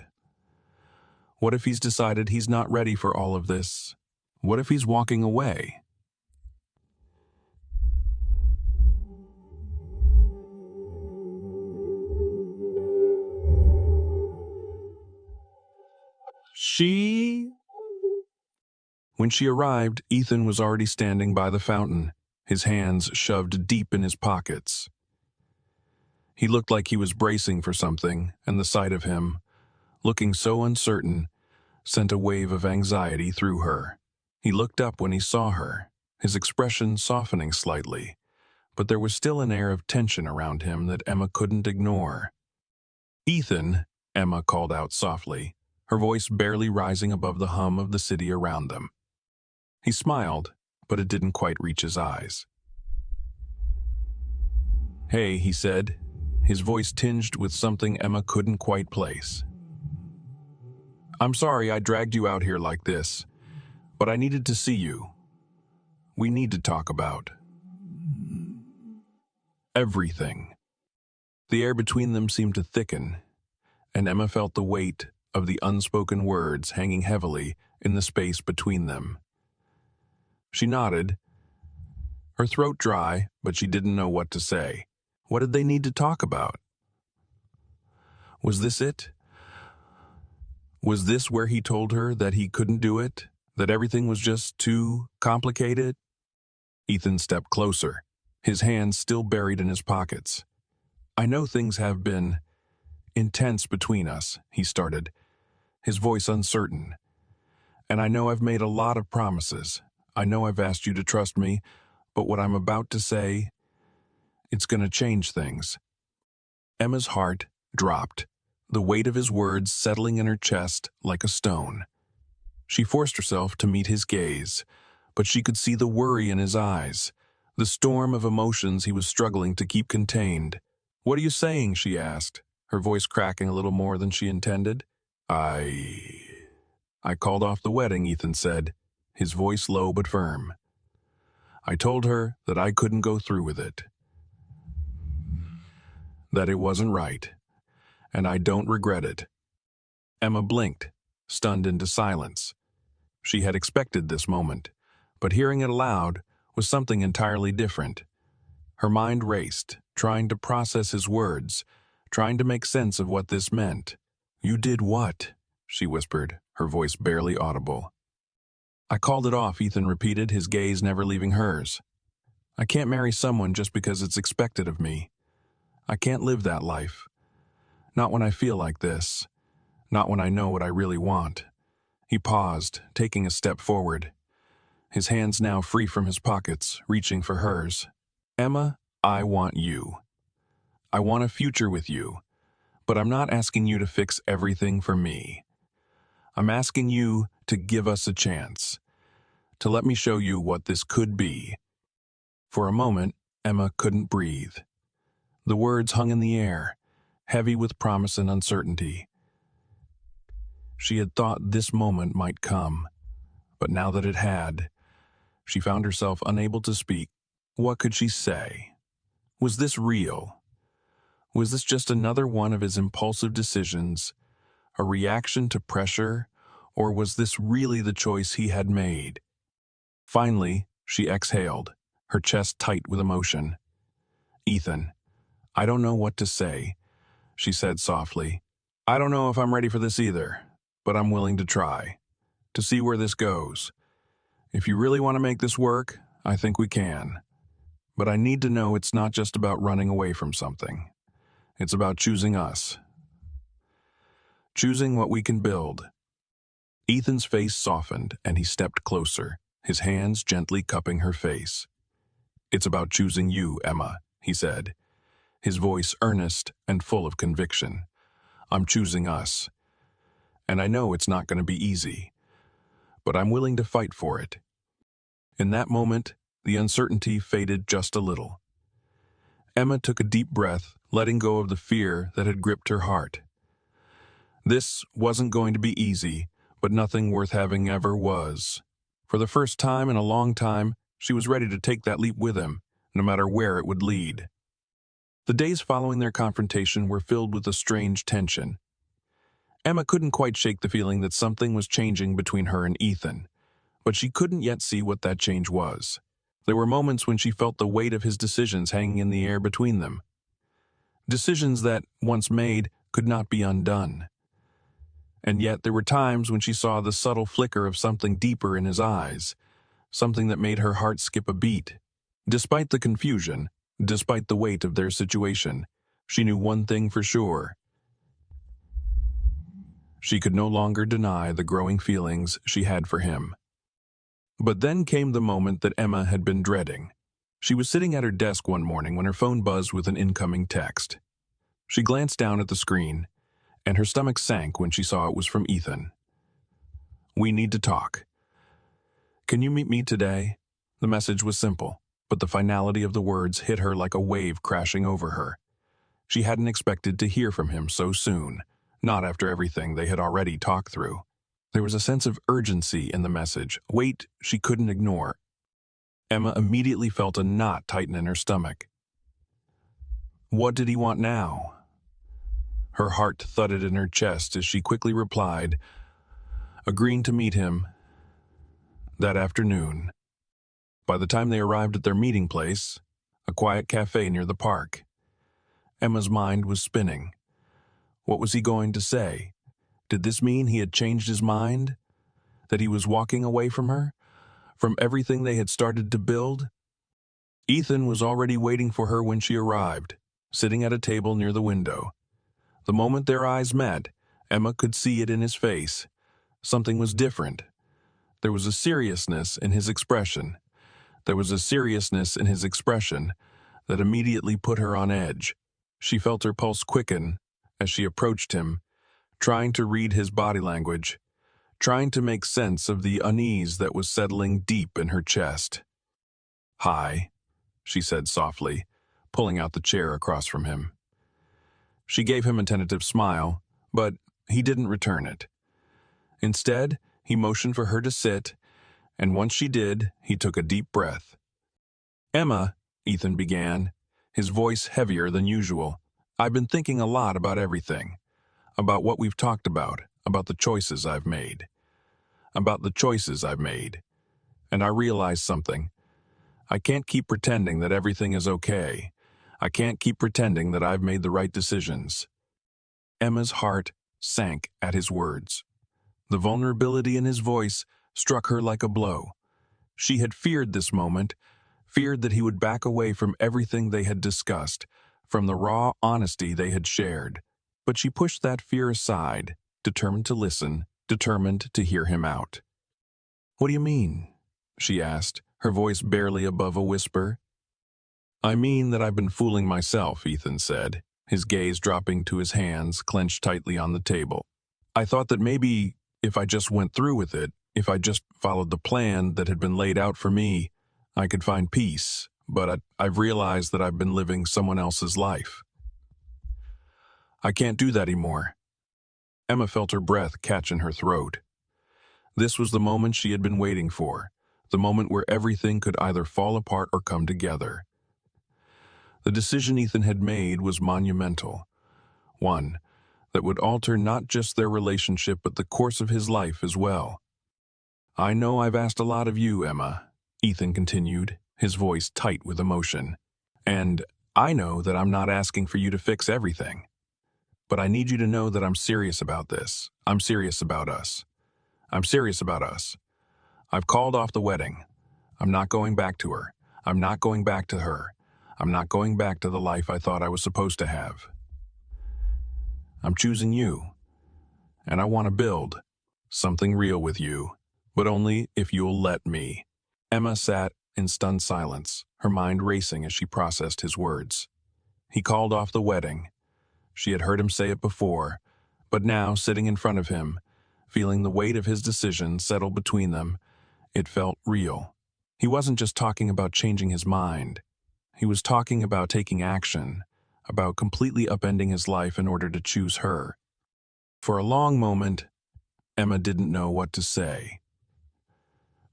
What if he's decided he's not ready for all of this? What if he's walking away? When she arrived, Ethan was already standing by the fountain, his hands shoved deep in his pockets. He looked like he was bracing for something, and the sight of him, looking so uncertain, sent a wave of anxiety through her. He looked up when he saw her, his expression softening slightly, but there was still an air of tension around him that Emma couldn't ignore. "Ethan," Emma called out softly, her voice barely rising above the hum of the city around them. He smiled, but it didn't quite reach his eyes. "Hey," he said, his voice tinged with something Emma couldn't quite place. "I'm sorry I dragged you out here like this, but I needed to see you. We need to talk about everything." The air between them seemed to thicken, and Emma felt the weight of the unspoken words hanging heavily in the space between them. She nodded, her throat dry, but she didn't know what to say. What did they need to talk about? Was this it? Was this where he told her that he couldn't do it? That everything was just too complicated? Ethan stepped closer, his hands still buried in his pockets. I know things have been intense between us, he started, his voice uncertain. And I know I've made a lot of promises. I know I've asked you to trust me, but what I'm about to say, it's going to change things. Emma's heart dropped, the weight of his words settling in her chest like a stone. She forced herself to meet his gaze, but she could see the worry in his eyes, the storm of emotions he was struggling to keep contained. What are you saying? She asked, her voice cracking a little more than she intended. I called off the wedding, Ethan said, his voice low but firm. I told her that I couldn't go through with it, that it wasn't right, and I don't regret it. Emma blinked, stunned into silence. She had expected this moment, but hearing it aloud was something entirely different. Her mind raced, trying to process his words, trying to make sense of what this meant. You did what? She whispered, her voice barely audible. I called it off, Ethan repeated, his gaze never leaving hers. I can't marry someone just because it's expected of me. I can't live that life. Not when I feel like this. Not when I know what I really want. He paused, taking a step forward, his hands now free from his pockets, reaching for hers. Emma, I want you. I want a future with you, but I'm not asking you to fix everything for me. I'm asking you to give us a chance, to let me show you what this could be. For a moment, Emma couldn't breathe. The words hung in the air, heavy with promise and uncertainty. She had thought this moment might come, but now that it had, she found herself unable to speak. What could she say? Was this real? Was this just another one of his impulsive decisions, a reaction to pressure, or was this really the choice he had made? Finally, she exhaled, her chest tight with emotion. Ethan, I don't know what to say, she said softly. I don't know if I'm ready for this either, but I'm willing to try, to see where this goes. If you really want to make this work, I think we can. But I need to know it's not just about running away from something. It's about choosing us. Choosing what we can build. Ethan's face softened and he stepped closer, his hands gently cupping her face. It's about choosing you, Emma, he said, his voice earnest and full of conviction. I'm choosing us. And I know it's not going to be easy, but I'm willing to fight for it. In that moment, the uncertainty faded just a little. Emma took a deep breath, letting go of the fear that had gripped her heart. This wasn't going to be easy, but nothing worth having ever was. For the first time in a long time, she was ready to take that leap with him, no matter where it would lead. The days following their confrontation were filled with a strange tension. Emma couldn't quite shake the feeling that something was changing between her and Ethan, but she couldn't yet see what that change was. There were moments when she felt the weight of his decisions hanging in the air between them. Decisions that, once made, could not be undone. And yet there were times when she saw the subtle flicker of something deeper in his eyes, something that made her heart skip a beat. Despite the confusion, despite the weight of their situation, she knew one thing for sure. She could no longer deny the growing feelings she had for him. But then came the moment that Emma had been dreading. She was sitting at her desk one morning when her phone buzzed with an incoming text. She glanced down at the screen, and her stomach sank when she saw it was from Ethan. We need to talk. Can you meet me today? The message was simple, but the finality of the words hit her like a wave crashing over her. She hadn't expected to hear from him so soon, not after everything they had already talked through. There was a sense of urgency in the message, weight she couldn't ignore. Emma immediately felt a knot tighten in her stomach. What did he want now? Her heart thudded in her chest as she quickly replied, agreeing to meet him that afternoon. By the time they arrived at their meeting place, a quiet cafe near the park, Emma's mind was spinning. What was he going to say? Did this mean he had changed his mind? That he was walking away from her? From everything they had started to build? Ethan was already waiting for her when she arrived, sitting at a table near the window. The moment their eyes met, Emma could see it in his face. Something was different. There was a seriousness in his expression. There was a seriousness in his expression that immediately put her on edge. She felt her pulse quicken as she approached him, trying to read his body language, trying to make sense of the unease that was settling deep in her chest. "Hi," she said softly, pulling out the chair across from him. She gave him a tentative smile, but he didn't return it. Instead, he motioned for her to sit, and once she did, he took a deep breath. "Emma," Ethan began, his voice heavier than usual, "I've been thinking a lot about everything. About what we've talked about the choices I've made. About the choices I've made. And I realized something. I can't keep pretending that everything is okay. I can't keep pretending that I've made the right decisions." Emma's heart sank at his words. The vulnerability in his voice struck her like a blow. She had feared this moment, feared that he would back away from everything they had discussed, from the raw honesty they had shared. But she pushed that fear aside, determined to listen, determined to hear him out. "What do you mean?" she asked, her voice barely above a whisper. "I mean that I've been fooling myself," Ethan said, his gaze dropping to his hands clenched tightly on the table. "I thought that maybe if I just went through with it, if I just followed the plan that had been laid out for me, I could find peace, but I've realized that I've been living someone else's life. I can't do that anymore." Emma felt her breath catch in her throat. This was the moment she had been waiting for, the moment where everything could either fall apart or come together. The decision Ethan had made was monumental, one that would alter not just their relationship but the course of his life as well. "I know I've asked a lot of you, Emma," Ethan continued, his voice tight with emotion. "And I know that I'm not asking for you to fix everything. But I need you to know that I'm serious about this. I'm serious about us. I'm serious about us. I've called off the wedding. I'm not going back to her. I'm not going back to her. I'm not going back to the life I thought I was supposed to have. I'm choosing you. And I want to build something real with you, but only if you'll let me." Emma sat in stunned silence, her mind racing as she processed his words. He called off the wedding. She had heard him say it before, but now, sitting in front of him, feeling the weight of his decision settle between them, it felt real. He wasn't just talking about changing his mind. He was talking about taking action, about completely upending his life in order to choose her. For a long moment, Emma didn't know what to say.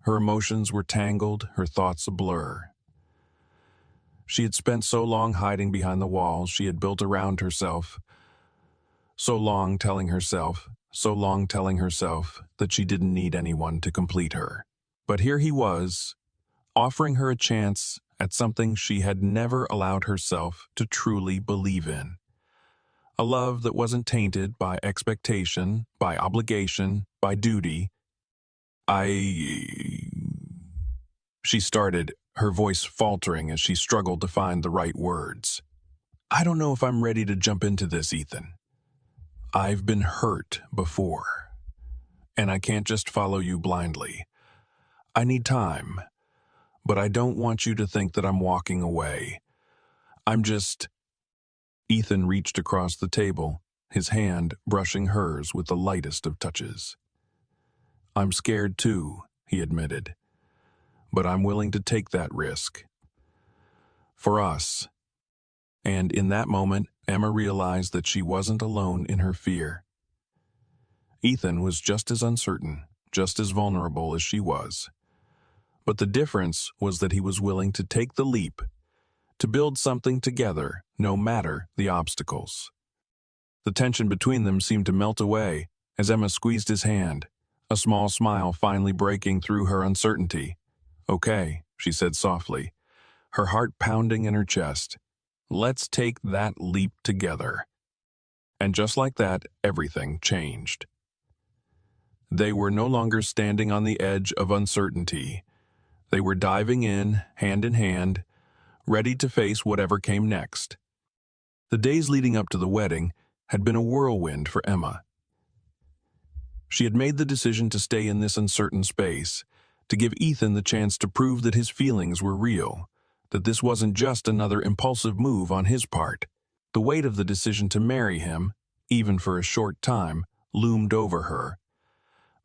Her emotions were tangled, her thoughts a blur. She had spent so long hiding behind the walls she had built around herself, so long telling herself that she didn't need anyone to complete her. But here he was, offering her a chance at something she had never allowed herself to truly believe in. A love that wasn't tainted by expectation, by obligation, by duty. She started, her voice faltering as she struggled to find the right words. "I don't know if I'm ready to jump into this, Ethan. I've been hurt before, and I can't just follow you blindly. I need time, but I don't want you to think that I'm walking away. I'm just..." Ethan reached across the table, his hand brushing hers with the lightest of touches. "I'm scared too," he admitted, "but I'm willing to take that risk. For us." And in that moment, Emma realized that she wasn't alone in her fear. Ethan was just as uncertain, just as vulnerable as she was. But the difference was that he was willing to take the leap, to build something together, no matter the obstacles. The tension between them seemed to melt away as Emma squeezed his hand, a small smile finally breaking through her uncertainty. "Okay," she said softly, her heart pounding in her chest. "Let's take that leap together." And just like that, everything changed. They were no longer standing on the edge of uncertainty. They were diving in hand, ready to face whatever came next. The days leading up to the wedding had been a whirlwind for Emma. She had made the decision to stay in this uncertain space, to give Ethan the chance to prove that his feelings were real, that this wasn't just another impulsive move on his part. The weight of the decision to marry him, even for a short time, loomed over her.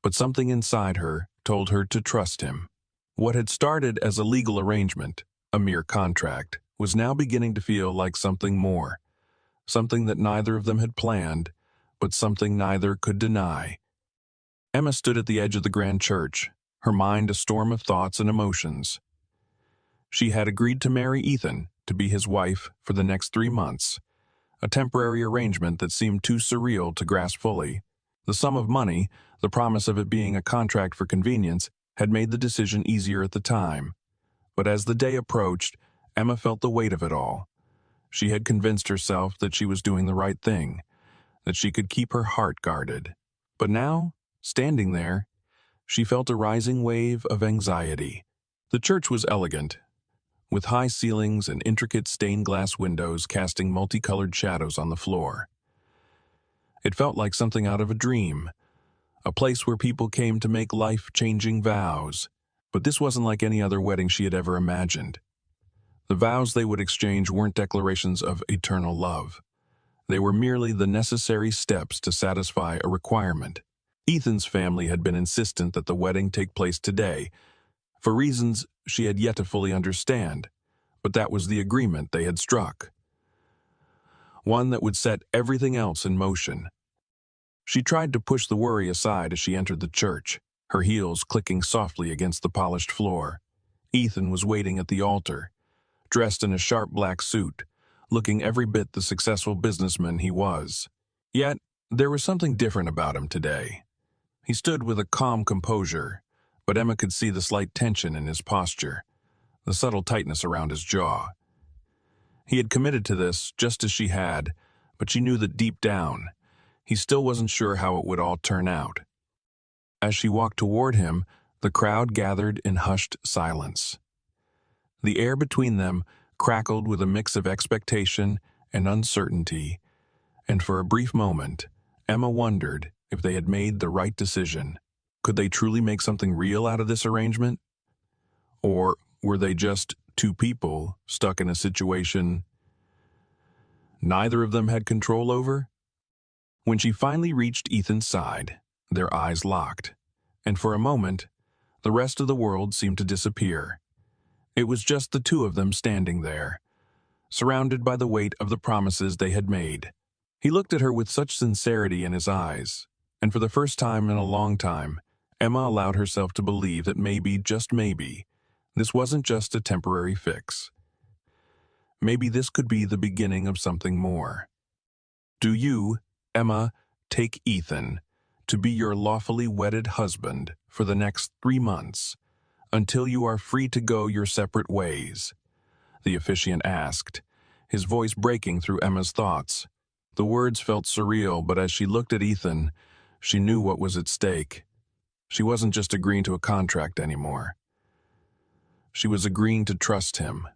But something inside her told her to trust him. What had started as a legal arrangement, a mere contract, was now beginning to feel like something more. Something that neither of them had planned, but something neither could deny. Emma stood at the edge of the grand church, her mind a storm of thoughts and emotions. She had agreed to marry Ethan, to be his wife for the next 3 months, a temporary arrangement that seemed too surreal to grasp fully. The sum of money, the promise of it being a contract for convenience, had made the decision easier at the time. But as the day approached, Emma felt the weight of it all. She had convinced herself that she was doing the right thing, that she could keep her heart guarded. But now, standing there, she felt a rising wave of anxiety. The church was elegant, with high ceilings and intricate stained glass windows casting multicolored shadows on the floor. It felt like something out of a dream, a place where people came to make life-changing vows. But this wasn't like any other wedding she had ever imagined. The vows they would exchange weren't declarations of eternal love. They were merely the necessary steps to satisfy a requirement. Ethan's family had been insistent that the wedding take place today, for reasons she had yet to fully understand, but that was the agreement they had struck. One that would set everything else in motion. She tried to push the worry aside as she entered the church, her heels clicking softly against the polished floor. Ethan was waiting at the altar, dressed in a sharp black suit, looking every bit the successful businessman he was. Yet, there was something different about him today. He stood with a calm composure, but Emma could see the slight tension in his posture, the subtle tightness around his jaw. He had committed to this just as she had, but she knew that deep down, he still wasn't sure how it would all turn out. As she walked toward him, the crowd gathered in hushed silence. The air between them crackled with a mix of expectation and uncertainty, and for a brief moment, Emma wondered if they had made the right decision. Could they truly make something real out of this arrangement? Or were they just two people stuck in a situation neither of them had control over? When she finally reached Ethan's side, their eyes locked, and for a moment, the rest of the world seemed to disappear. It was just the two of them standing there, surrounded by the weight of the promises they had made. He looked at her with such sincerity in his eyes, and for the first time in a long time, Emma allowed herself to believe that maybe, just maybe, this wasn't just a temporary fix. Maybe this could be the beginning of something more. Do you, Emma, take Ethan to be your lawfully wedded husband for the next 3 months, until you are free to go your separate ways? The officiant asked, his voice breaking through Emma's thoughts. The words felt surreal, but as she looked at Ethan, she knew what was at stake. She wasn't just agreeing to a contract anymore. She was agreeing to trust him,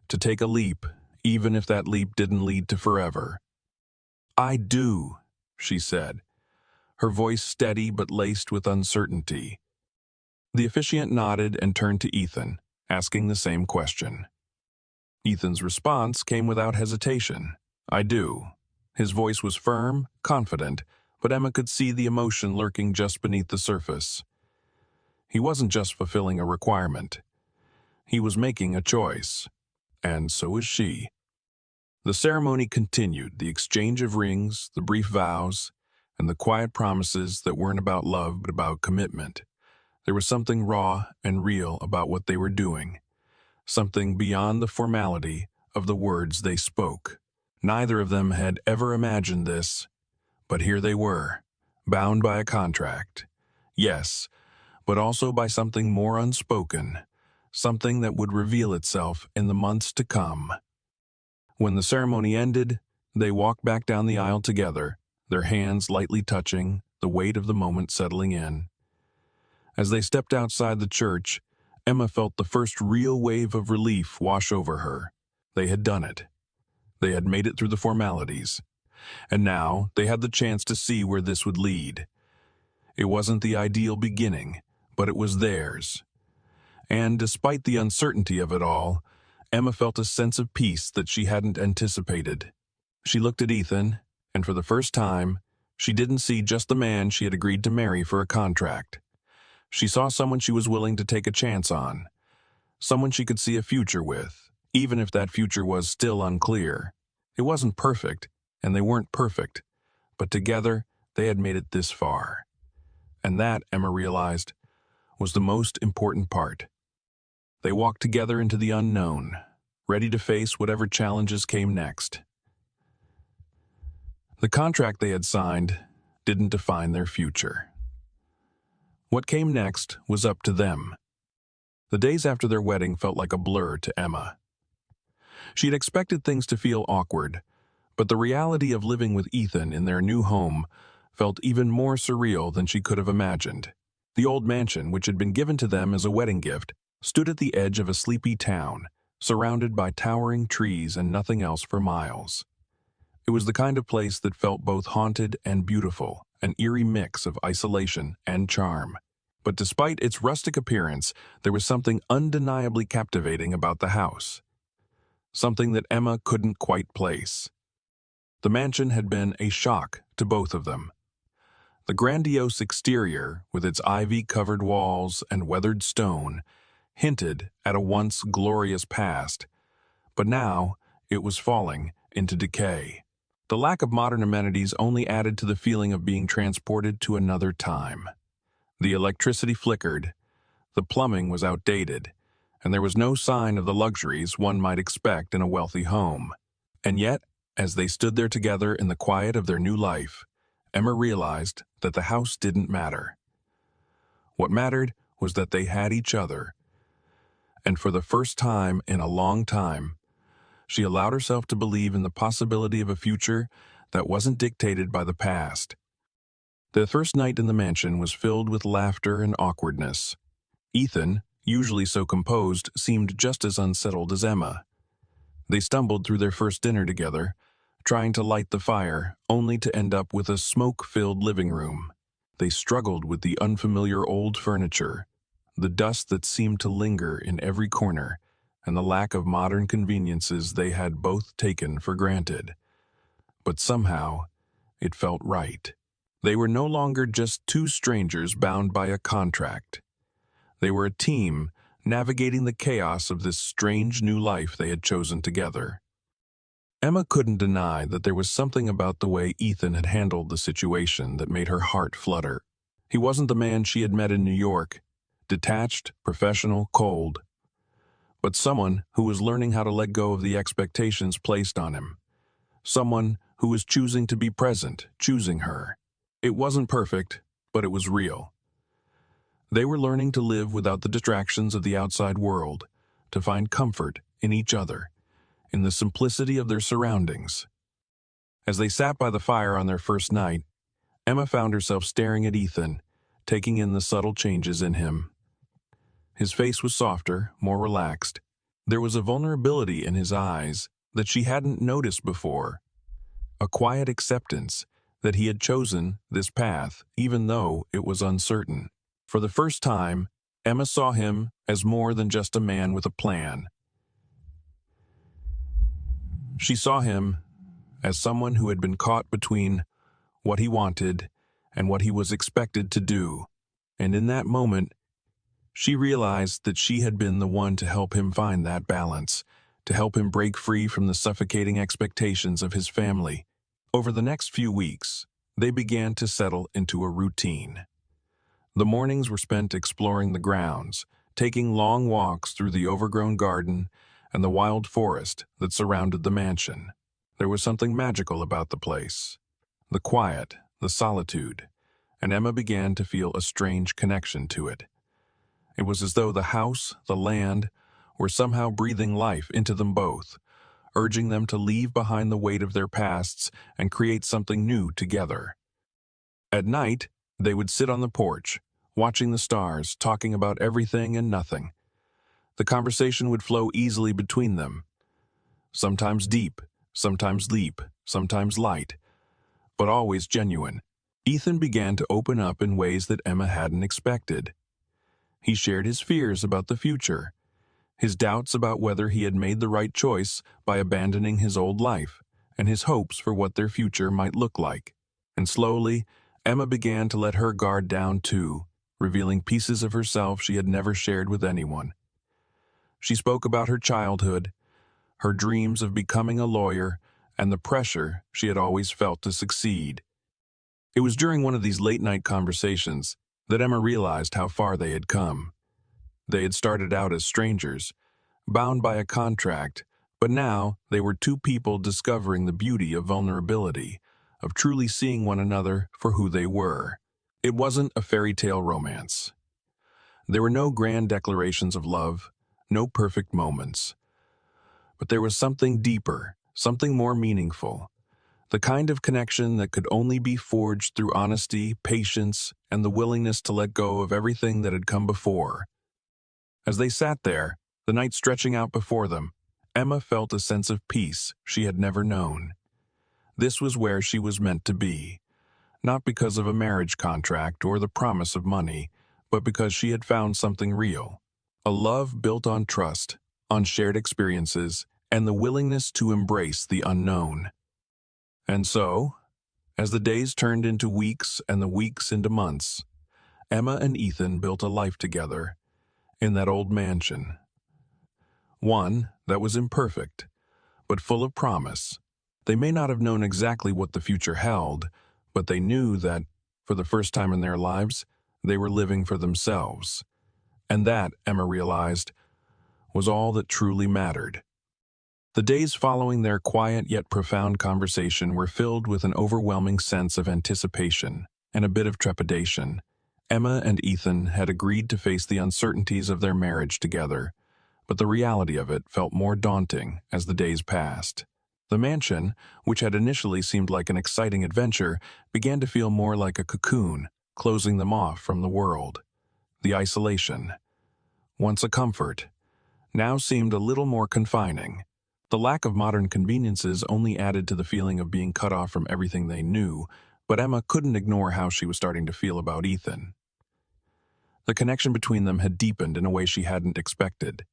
to take a leap, even if that leap didn't lead to forever. "I do," she said, her voice steady but laced with uncertainty. The officiant nodded and turned to Ethan, asking the same question. Ethan's response came without hesitation. "I do." His voice was firm, confident, but Emma could see the emotion lurking just beneath the surface. He wasn't just fulfilling a requirement. He was making a choice. And so was she. The ceremony continued, the exchange of rings, the brief vows, and the quiet promises that weren't about love but about commitment. There was something raw and real about what they were doing, something beyond the formality of the words they spoke. Neither of them had ever imagined this, but here they were, bound by a contract. Yes, but also by something more unspoken, something that would reveal itself in the months to come. When the ceremony ended, they walked back down the aisle together, their hands lightly touching, the weight of the moment settling in. As they stepped outside the church, Emma felt the first real wave of relief wash over her. They had done it. They had made it through the formalities. And now they had the chance to see where this would lead. It wasn't the ideal beginning, but it was theirs. And despite the uncertainty of it all, Emma felt a sense of peace that she hadn't anticipated. She looked at Ethan, and for the first time, she didn't see just the man she had agreed to marry for a contract. She saw someone she was willing to take a chance on, someone she could see a future with, even if that future was still unclear. It wasn't perfect, and they weren't perfect, but together they had made it this far. And that, Emma realized, was the most important part. They walked together into the unknown, ready to face whatever challenges came next. The contract they had signed didn't define their future. What came next was up to them. The days after their wedding felt like a blur to Emma. She'd expected things to feel awkward, but the reality of living with Ethan in their new home felt even more surreal than she could have imagined. The old mansion, which had been given to them as a wedding gift, stood at the edge of a sleepy town, surrounded by towering trees and nothing else for miles. It was the kind of place that felt both haunted and beautiful, an eerie mix of isolation and charm. But despite its rustic appearance, there was something undeniably captivating about the house. Something that Emma couldn't quite place. The mansion had been a shock to both of them. The grandiose exterior, with its ivy-covered walls and weathered stone, hinted at a once glorious past, but now it was falling into decay. The lack of modern amenities only added to the feeling of being transported to another time. The electricity flickered, the plumbing was outdated, and there was no sign of the luxuries one might expect in a wealthy home. And yet, as they stood there together in the quiet of their new life, Emma realized that the house didn't matter. What mattered was that they had each other. And for the first time in a long time, she allowed herself to believe in the possibility of a future that wasn't dictated by the past. The first night in the mansion was filled with laughter and awkwardness. Ethan, usually so composed, seemed just as unsettled as Emma. They stumbled through their first dinner together, trying to light the fire, only to end up with a smoke-filled living room. They struggled with the unfamiliar old furniture, the dust that seemed to linger in every corner, and the lack of modern conveniences they had both taken for granted. But somehow, it felt right. They were no longer just two strangers bound by a contract. They were a team navigating the chaos of this strange new life they had chosen together. Emma couldn't deny that there was something about the way Ethan had handled the situation that made her heart flutter. He wasn't the man she had met in New York, detached, professional, cold, but someone who was learning how to let go of the expectations placed on him. Someone who was choosing to be present, choosing her. It wasn't perfect, but it was real. They were learning to live without the distractions of the outside world, to find comfort in each other, in the simplicity of their surroundings. As they sat by the fire on their first night, Emma found herself staring at Ethan, taking in the subtle changes in him. His face was softer, more relaxed. There was a vulnerability in his eyes that she hadn't noticed before, a quiet acceptance that he had chosen this path even though it was uncertain. For the first time, Emma saw him as more than just a man with a plan. She saw him as someone who had been caught between what he wanted and what he was expected to do, and in that moment, she realized that she had been the one to help him find that balance, to help him break free from the suffocating expectations of his family. Over the next few weeks, they began to settle into a routine. The mornings were spent exploring the grounds, taking long walks through the overgrown garden and the wild forest that surrounded the mansion. There was something magical about the place, the quiet, the solitude, and Emma began to feel a strange connection to it. It was as though the house, the land, were somehow breathing life into them both, urging them to leave behind the weight of their pasts and create something new together. At night, they would sit on the porch, watching the stars, talking about everything and nothing. The conversation would flow easily between them, sometimes deep, sometimes deep, sometimes light, but always genuine. Ethan began to open up in ways that Emma hadn't expected. He shared his fears about the future, his doubts about whether he had made the right choice by abandoning his old life, and his hopes for what their future might look like. And slowly, Emma began to let her guard down too, revealing pieces of herself she had never shared with anyone. She spoke about her childhood, her dreams of becoming a lawyer, and the pressure she had always felt to succeed. It was during one of these late-night conversations that Emma realized how far they had come. They had started out as strangers, bound by a contract, but now they were two people discovering the beauty of vulnerability, of truly seeing one another for who they were. It wasn't a fairy tale romance. There were no grand declarations of love, no perfect moments. But there was something deeper, something more meaningful, the kind of connection that could only be forged through honesty, patience, and the willingness to let go of everything that had come before. As they sat there, the night stretching out before them, Emma felt a sense of peace she had never known. This was where she was meant to be, not because of a marriage contract or the promise of money, but because she had found something real, a love built on trust, on shared experiences, and the willingness to embrace the unknown. And so, as the days turned into weeks and the weeks into months, Emma and Ethan built a life together in that old mansion. One that was imperfect, but full of promise. They may not have known exactly what the future held, but they knew that, for the first time in their lives, they were living for themselves. And that, Emma realized, was all that truly mattered. The days following their quiet yet profound conversation were filled with an overwhelming sense of anticipation and a bit of trepidation. Emma and Ethan had agreed to face the uncertainties of their marriage together, but the reality of it felt more daunting as the days passed. The mansion, which had initially seemed like an exciting adventure, began to feel more like a cocoon, closing them off from the world. The isolation, once a comfort, now seemed a little more confining. The lack of modern conveniences only added to the feeling of being cut off from everything they knew, but Emma couldn't ignore how she was starting to feel about Ethan. The connection between them had deepened in a way she hadn't expected.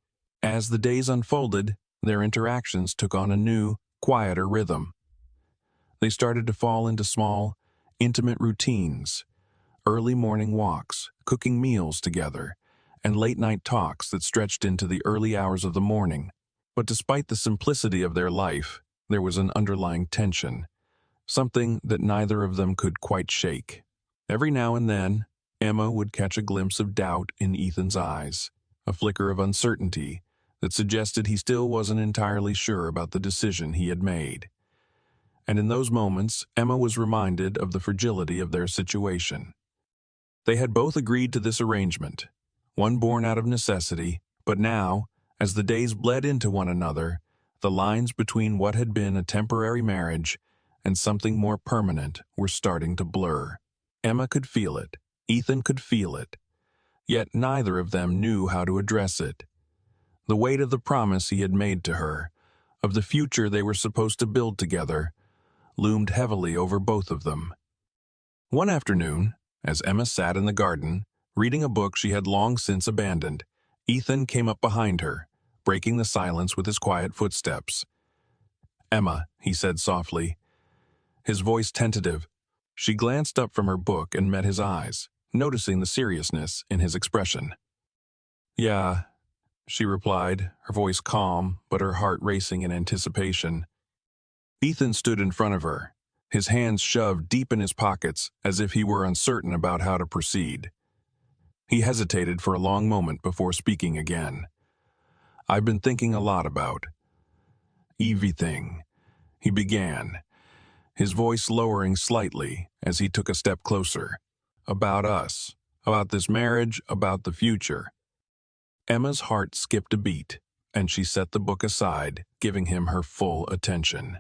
As the days unfolded, their interactions took on a new, quieter rhythm. They started to fall into small, intimate routines, early morning walks, cooking meals together, and late-night talks that stretched into the early hours of the morning. But despite the simplicity of their life, there was an underlying tension, something that neither of them could quite shake. Every now and then, Emma would catch a glimpse of doubt in Ethan's eyes, a flicker of uncertainty that suggested he still wasn't entirely sure about the decision he had made. And in those moments, Emma was reminded of the fragility of their situation. They had both agreed to this arrangement, one born out of necessity, but now, as the days bled into one another, the lines between what had been a temporary marriage and something more permanent were starting to blur. Emma could feel it, Ethan could feel it, yet neither of them knew how to address it. The weight of the promise he had made to her, of the future they were supposed to build together, loomed heavily over both of them. One afternoon, as Emma sat in the garden, reading a book she had long since abandoned, Ethan came up behind her, breaking the silence with his quiet footsteps. "Emma," he said softly, his voice tentative. She glanced up from her book and met his eyes, noticing the seriousness in his expression. "Yeah," she replied, her voice calm, but her heart racing in anticipation. Ethan stood in front of her, his hands shoved deep in his pockets as if he were uncertain about how to proceed. He hesitated for a long moment before speaking again. "I've been thinking a lot about everything," he began, his voice lowering slightly as he took a step closer. "About us, about this marriage, about the future." Emma's heart skipped a beat, and she set the book aside, giving him her full attention.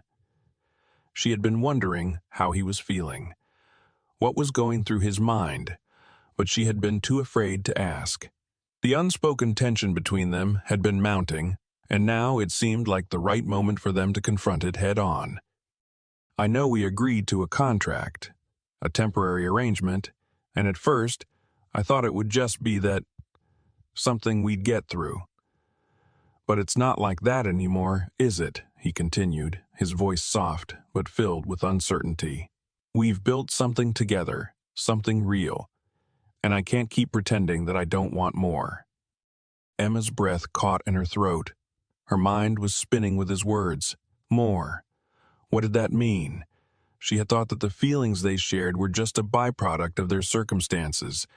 She had been wondering how he was feeling, what was going through his mind, but she had been too afraid to ask. The unspoken tension between them had been mounting, and now it seemed like the right moment for them to confront it head-on. I know we agreed to a contract, a temporary arrangement, and at first, I thought it would just be that something we'd get through. But it's not like that anymore, is it? He continued, his voice soft but filled with uncertainty. We've built something together, something real, and I can't keep pretending that I don't want more. Emma's breath caught in her throat. Her mind was spinning with his words. More. What did that mean? She had thought that the feelings they shared were just a byproduct of their circumstances,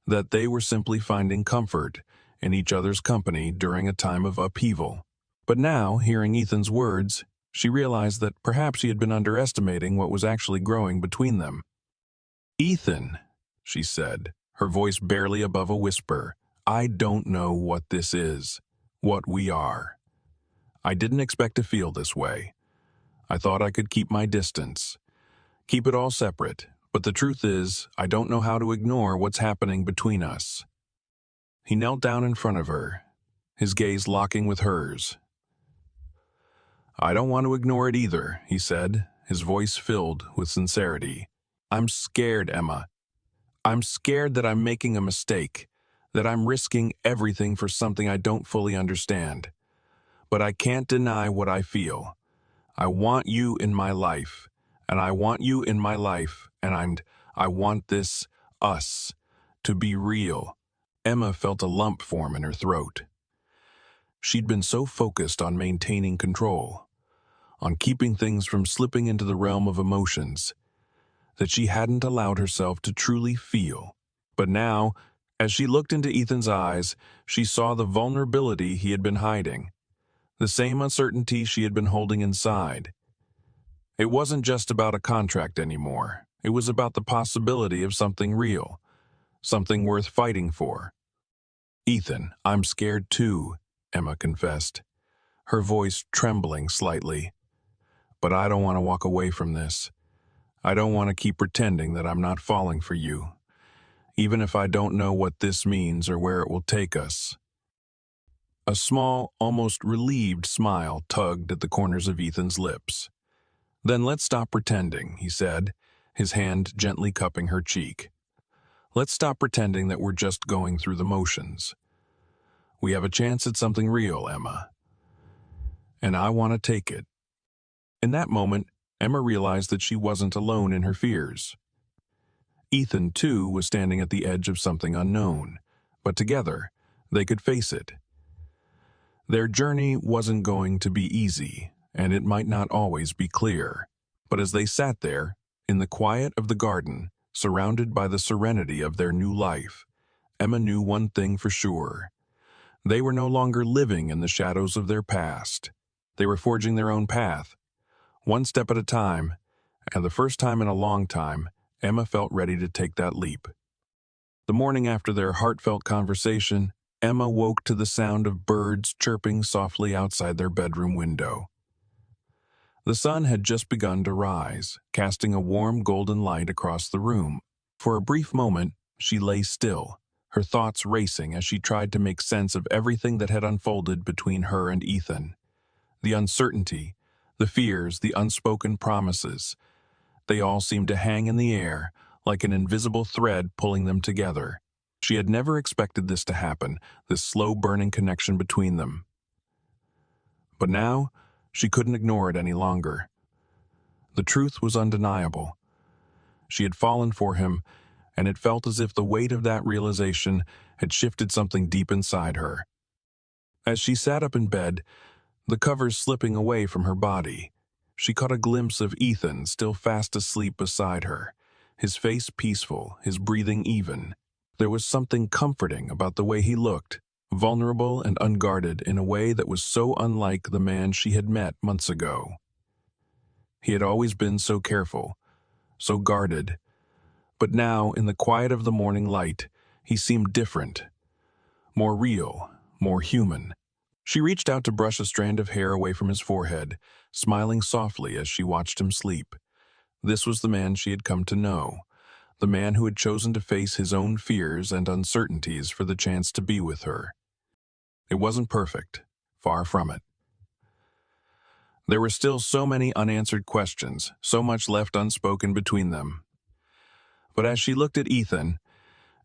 that they were simply finding comfort in each other's company during a time of upheaval. But now, hearing Ethan's words, she realized that perhaps she had been underestimating what was actually growing between them. "Ethan," she said, her voice barely above a whisper, "I don't know what this is, what we are. I didn't expect to feel this way. I thought I could keep my distance, keep it all separate, but the truth is, I don't know how to ignore what's happening between us." He knelt down in front of her, his gaze locking with hers. "I don't want to ignore it either," he said, his voice filled with sincerity. "I'm scared, Emma. I'm scared that I'm making a mistake, that I'm risking everything for something I don't fully understand. But I can't deny what I feel. I want you in my life, and I want you in my life, and I want this, us, to be real." Emma felt a lump form in her throat. She'd been so focused on maintaining control, on keeping things from slipping into the realm of emotions, that she hadn't allowed herself to truly feel. But now, as she looked into Ethan's eyes, she saw the vulnerability he had been hiding, the same uncertainty she had been holding inside. It wasn't just about a contract anymore. It was about the possibility of something real, something worth fighting for. "Ethan, I'm scared too," Emma confessed, her voice trembling slightly. "But I don't want to walk away from this. I don't want to keep pretending that I'm not falling for you, even if I don't know what this means or where it will take us." A small, almost relieved smile tugged at the corners of Ethan's lips. "Then let's stop pretending," he said, his hand gently cupping her cheek. "Let's stop pretending that we're just going through the motions. We have a chance at something real, Emma. And I want to take it." In that moment, Emma realized that she wasn't alone in her fears. Ethan, too, was standing at the edge of something unknown, but together, they could face it. Their journey wasn't going to be easy, and it might not always be clear. But as they sat there, in the quiet of the garden, surrounded by the serenity of their new life, Emma knew one thing for sure. They were no longer living in the shadows of their past. They were forging their own path, one step at a time, and the first time in a long time, Emma felt ready to take that leap. The morning after their heartfelt conversation, Emma woke to the sound of birds chirping softly outside their bedroom window. The sun had just begun to rise, casting a warm golden light across the room. For a brief moment, she lay still, her thoughts racing as she tried to make sense of everything that had unfolded between her and Ethan. The uncertainty, the fears, the unspoken promises, they all seemed to hang in the air, like an invisible thread pulling them together. She had never expected this to happen, this slow-burning connection between them. But now, she couldn't ignore it any longer. The truth was undeniable. She had fallen for him, and it felt as if the weight of that realization had shifted something deep inside her. As she sat up in bed, the covers slipping away from her body, she caught a glimpse of Ethan still fast asleep beside her, his face peaceful, his breathing even. There was something comforting about the way he looked, vulnerable and unguarded in a way that was so unlike the man she had met months ago. He had always been so careful, so guarded, but now, in the quiet of the morning light, he seemed different, more real, more human. She reached out to brush a strand of hair away from his forehead, smiling softly as she watched him sleep. This was the man she had come to know, the man who had chosen to face his own fears and uncertainties for the chance to be with her. It wasn't perfect, far from it. There were still so many unanswered questions, so much left unspoken between them. But as she looked at Ethan,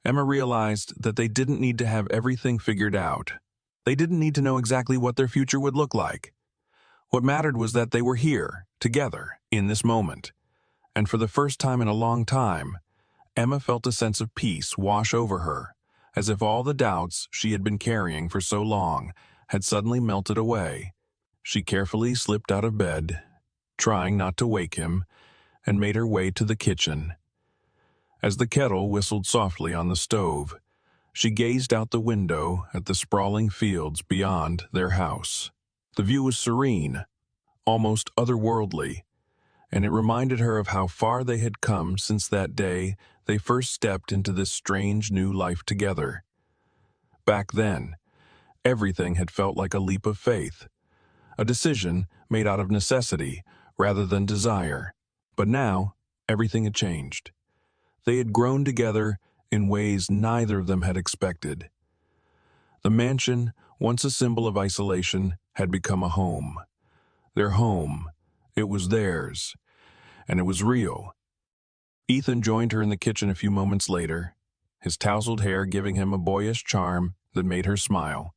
Emma realized that they didn't need to have everything figured out. They didn't need to know exactly what their future would look like. What mattered was that they were here, together, in this moment. And for the first time in a long time, Emma felt a sense of peace wash over her, as if all the doubts she had been carrying for so long had suddenly melted away. She carefully slipped out of bed, trying not to wake him, and made her way to the kitchen. As the kettle whistled softly on the stove, she gazed out the window at the sprawling fields beyond their house. The view was serene, almost otherworldly, and it reminded her of how far they had come since that day they first stepped into this strange new life together. Back then, everything had felt like a leap of faith, a decision made out of necessity rather than desire. But now, everything had changed. They had grown together in ways neither of them had expected. The mansion, once a symbol of isolation, had become a home. Their home. It was theirs. And it was real. Ethan joined her in the kitchen a few moments later, his tousled hair giving him a boyish charm that made her smile.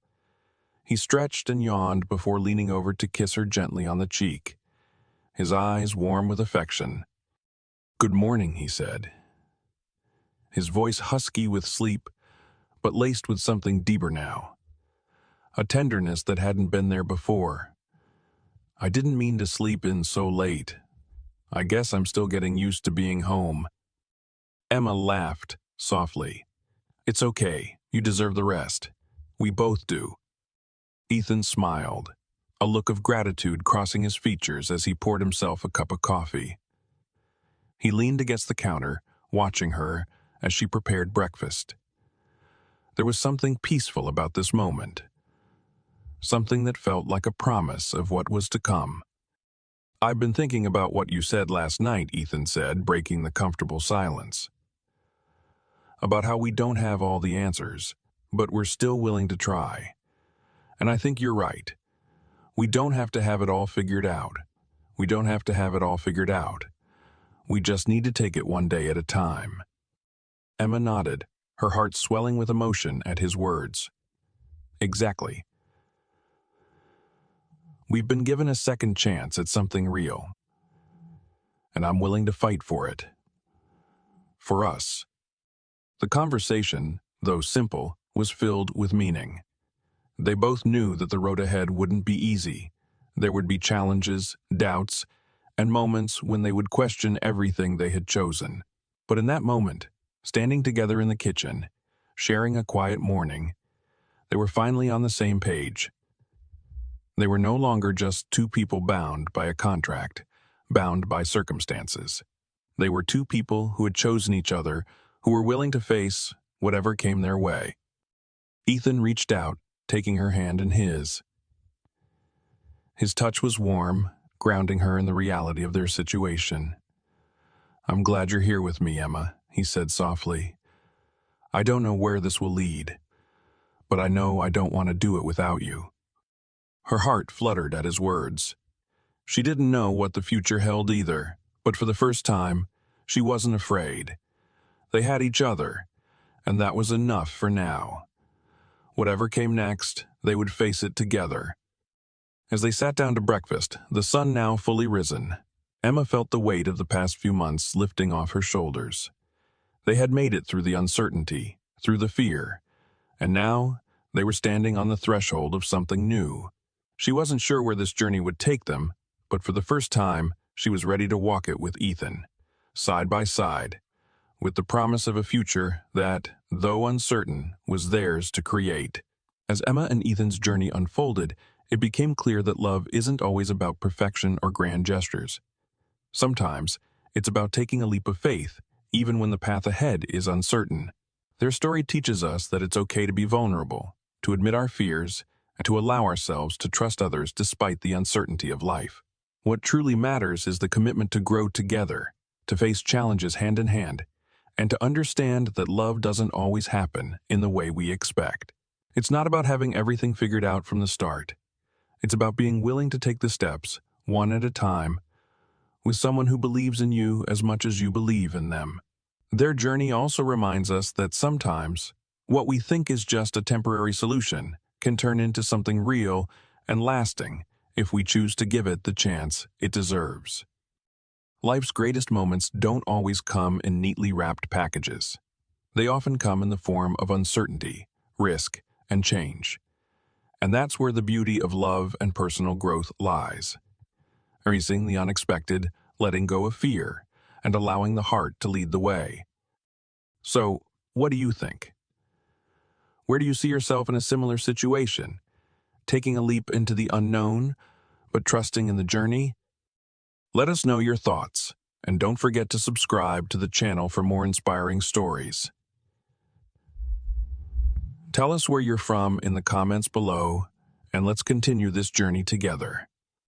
He stretched and yawned before leaning over to kiss her gently on the cheek, his eyes warm with affection. "Good morning," he said, his voice husky with sleep, but laced with something deeper now, a tenderness that hadn't been there before. "I didn't mean to sleep in so late. I guess I'm still getting used to being home." Emma laughed softly. "It's okay. You deserve the rest. We both do." Ethan smiled, a look of gratitude crossing his features as he poured himself a cup of coffee. He leaned against the counter, watching her as she prepared breakfast. There was something peaceful about this moment, something that felt like a promise of what was to come. "I've been thinking about what you said last night," Ethan said, breaking the comfortable silence. "About how we don't have all the answers, but we're still willing to try. And I think you're right. We don't have to have it all figured out. We don't have to have it all figured out. We just need to take it one day at a time." Emma nodded, her heart swelling with emotion at his words. "Exactly. We've been given a second chance at something real, and I'm willing to fight for it. For us." The conversation, though simple, was filled with meaning. They both knew that the road ahead wouldn't be easy. There would be challenges, doubts, and moments when they would question everything they had chosen. But in that moment, standing together in the kitchen, sharing a quiet morning, they were finally on the same page. They were no longer just two people bound by a contract, bound by circumstances. They were two people who had chosen each other, who were willing to face whatever came their way. Ethan reached out, taking her hand in his. His touch was warm, grounding her in the reality of their situation. "I'm glad you're here with me, Emma," he said softly. "I don't know where this will lead, but I know I don't want to do it without you." Her heart fluttered at his words. She didn't know what the future held either, but for the first time, she wasn't afraid. They had each other, and that was enough for now. Whatever came next, they would face it together. As they sat down to breakfast, the sun now fully risen, Emma felt the weight of the past few months lifting off her shoulders. They had made it through the uncertainty, through the fear, and now they were standing on the threshold of something new. She wasn't sure where this journey would take them, but for the first time, she was ready to walk it with Ethan, side by side, with the promise of a future that, though uncertain, was theirs to create. As Emma and Ethan's journey unfolded, it became clear that love isn't always about perfection or grand gestures. Sometimes, it's about taking a leap of faith, even when the path ahead is uncertain. Their story teaches us that it's okay to be vulnerable, to admit our fears, and to allow ourselves to trust others despite the uncertainty of life. What truly matters is the commitment to grow together, to face challenges hand in hand, and to understand that love doesn't always happen in the way we expect. It's not about having everything figured out from the start. It's about being willing to take the steps, one at a time, with someone who believes in you as much as you believe in them. Their journey also reminds us that sometimes what we think is just a temporary solution can turn into something real and lasting if we choose to give it the chance it deserves. Life's greatest moments don't always come in neatly wrapped packages. They often come in the form of uncertainty, risk, and change. And that's where the beauty of love and personal growth lies. Embracing the unexpected, letting go of fear, and allowing the heart to lead the way. So, what do you think? Where do you see yourself in a similar situation? Taking a leap into the unknown, but trusting in the journey? Let us know your thoughts, and don't forget to subscribe to the channel for more inspiring stories. Tell us where you're from in the comments below, and let's continue this journey together.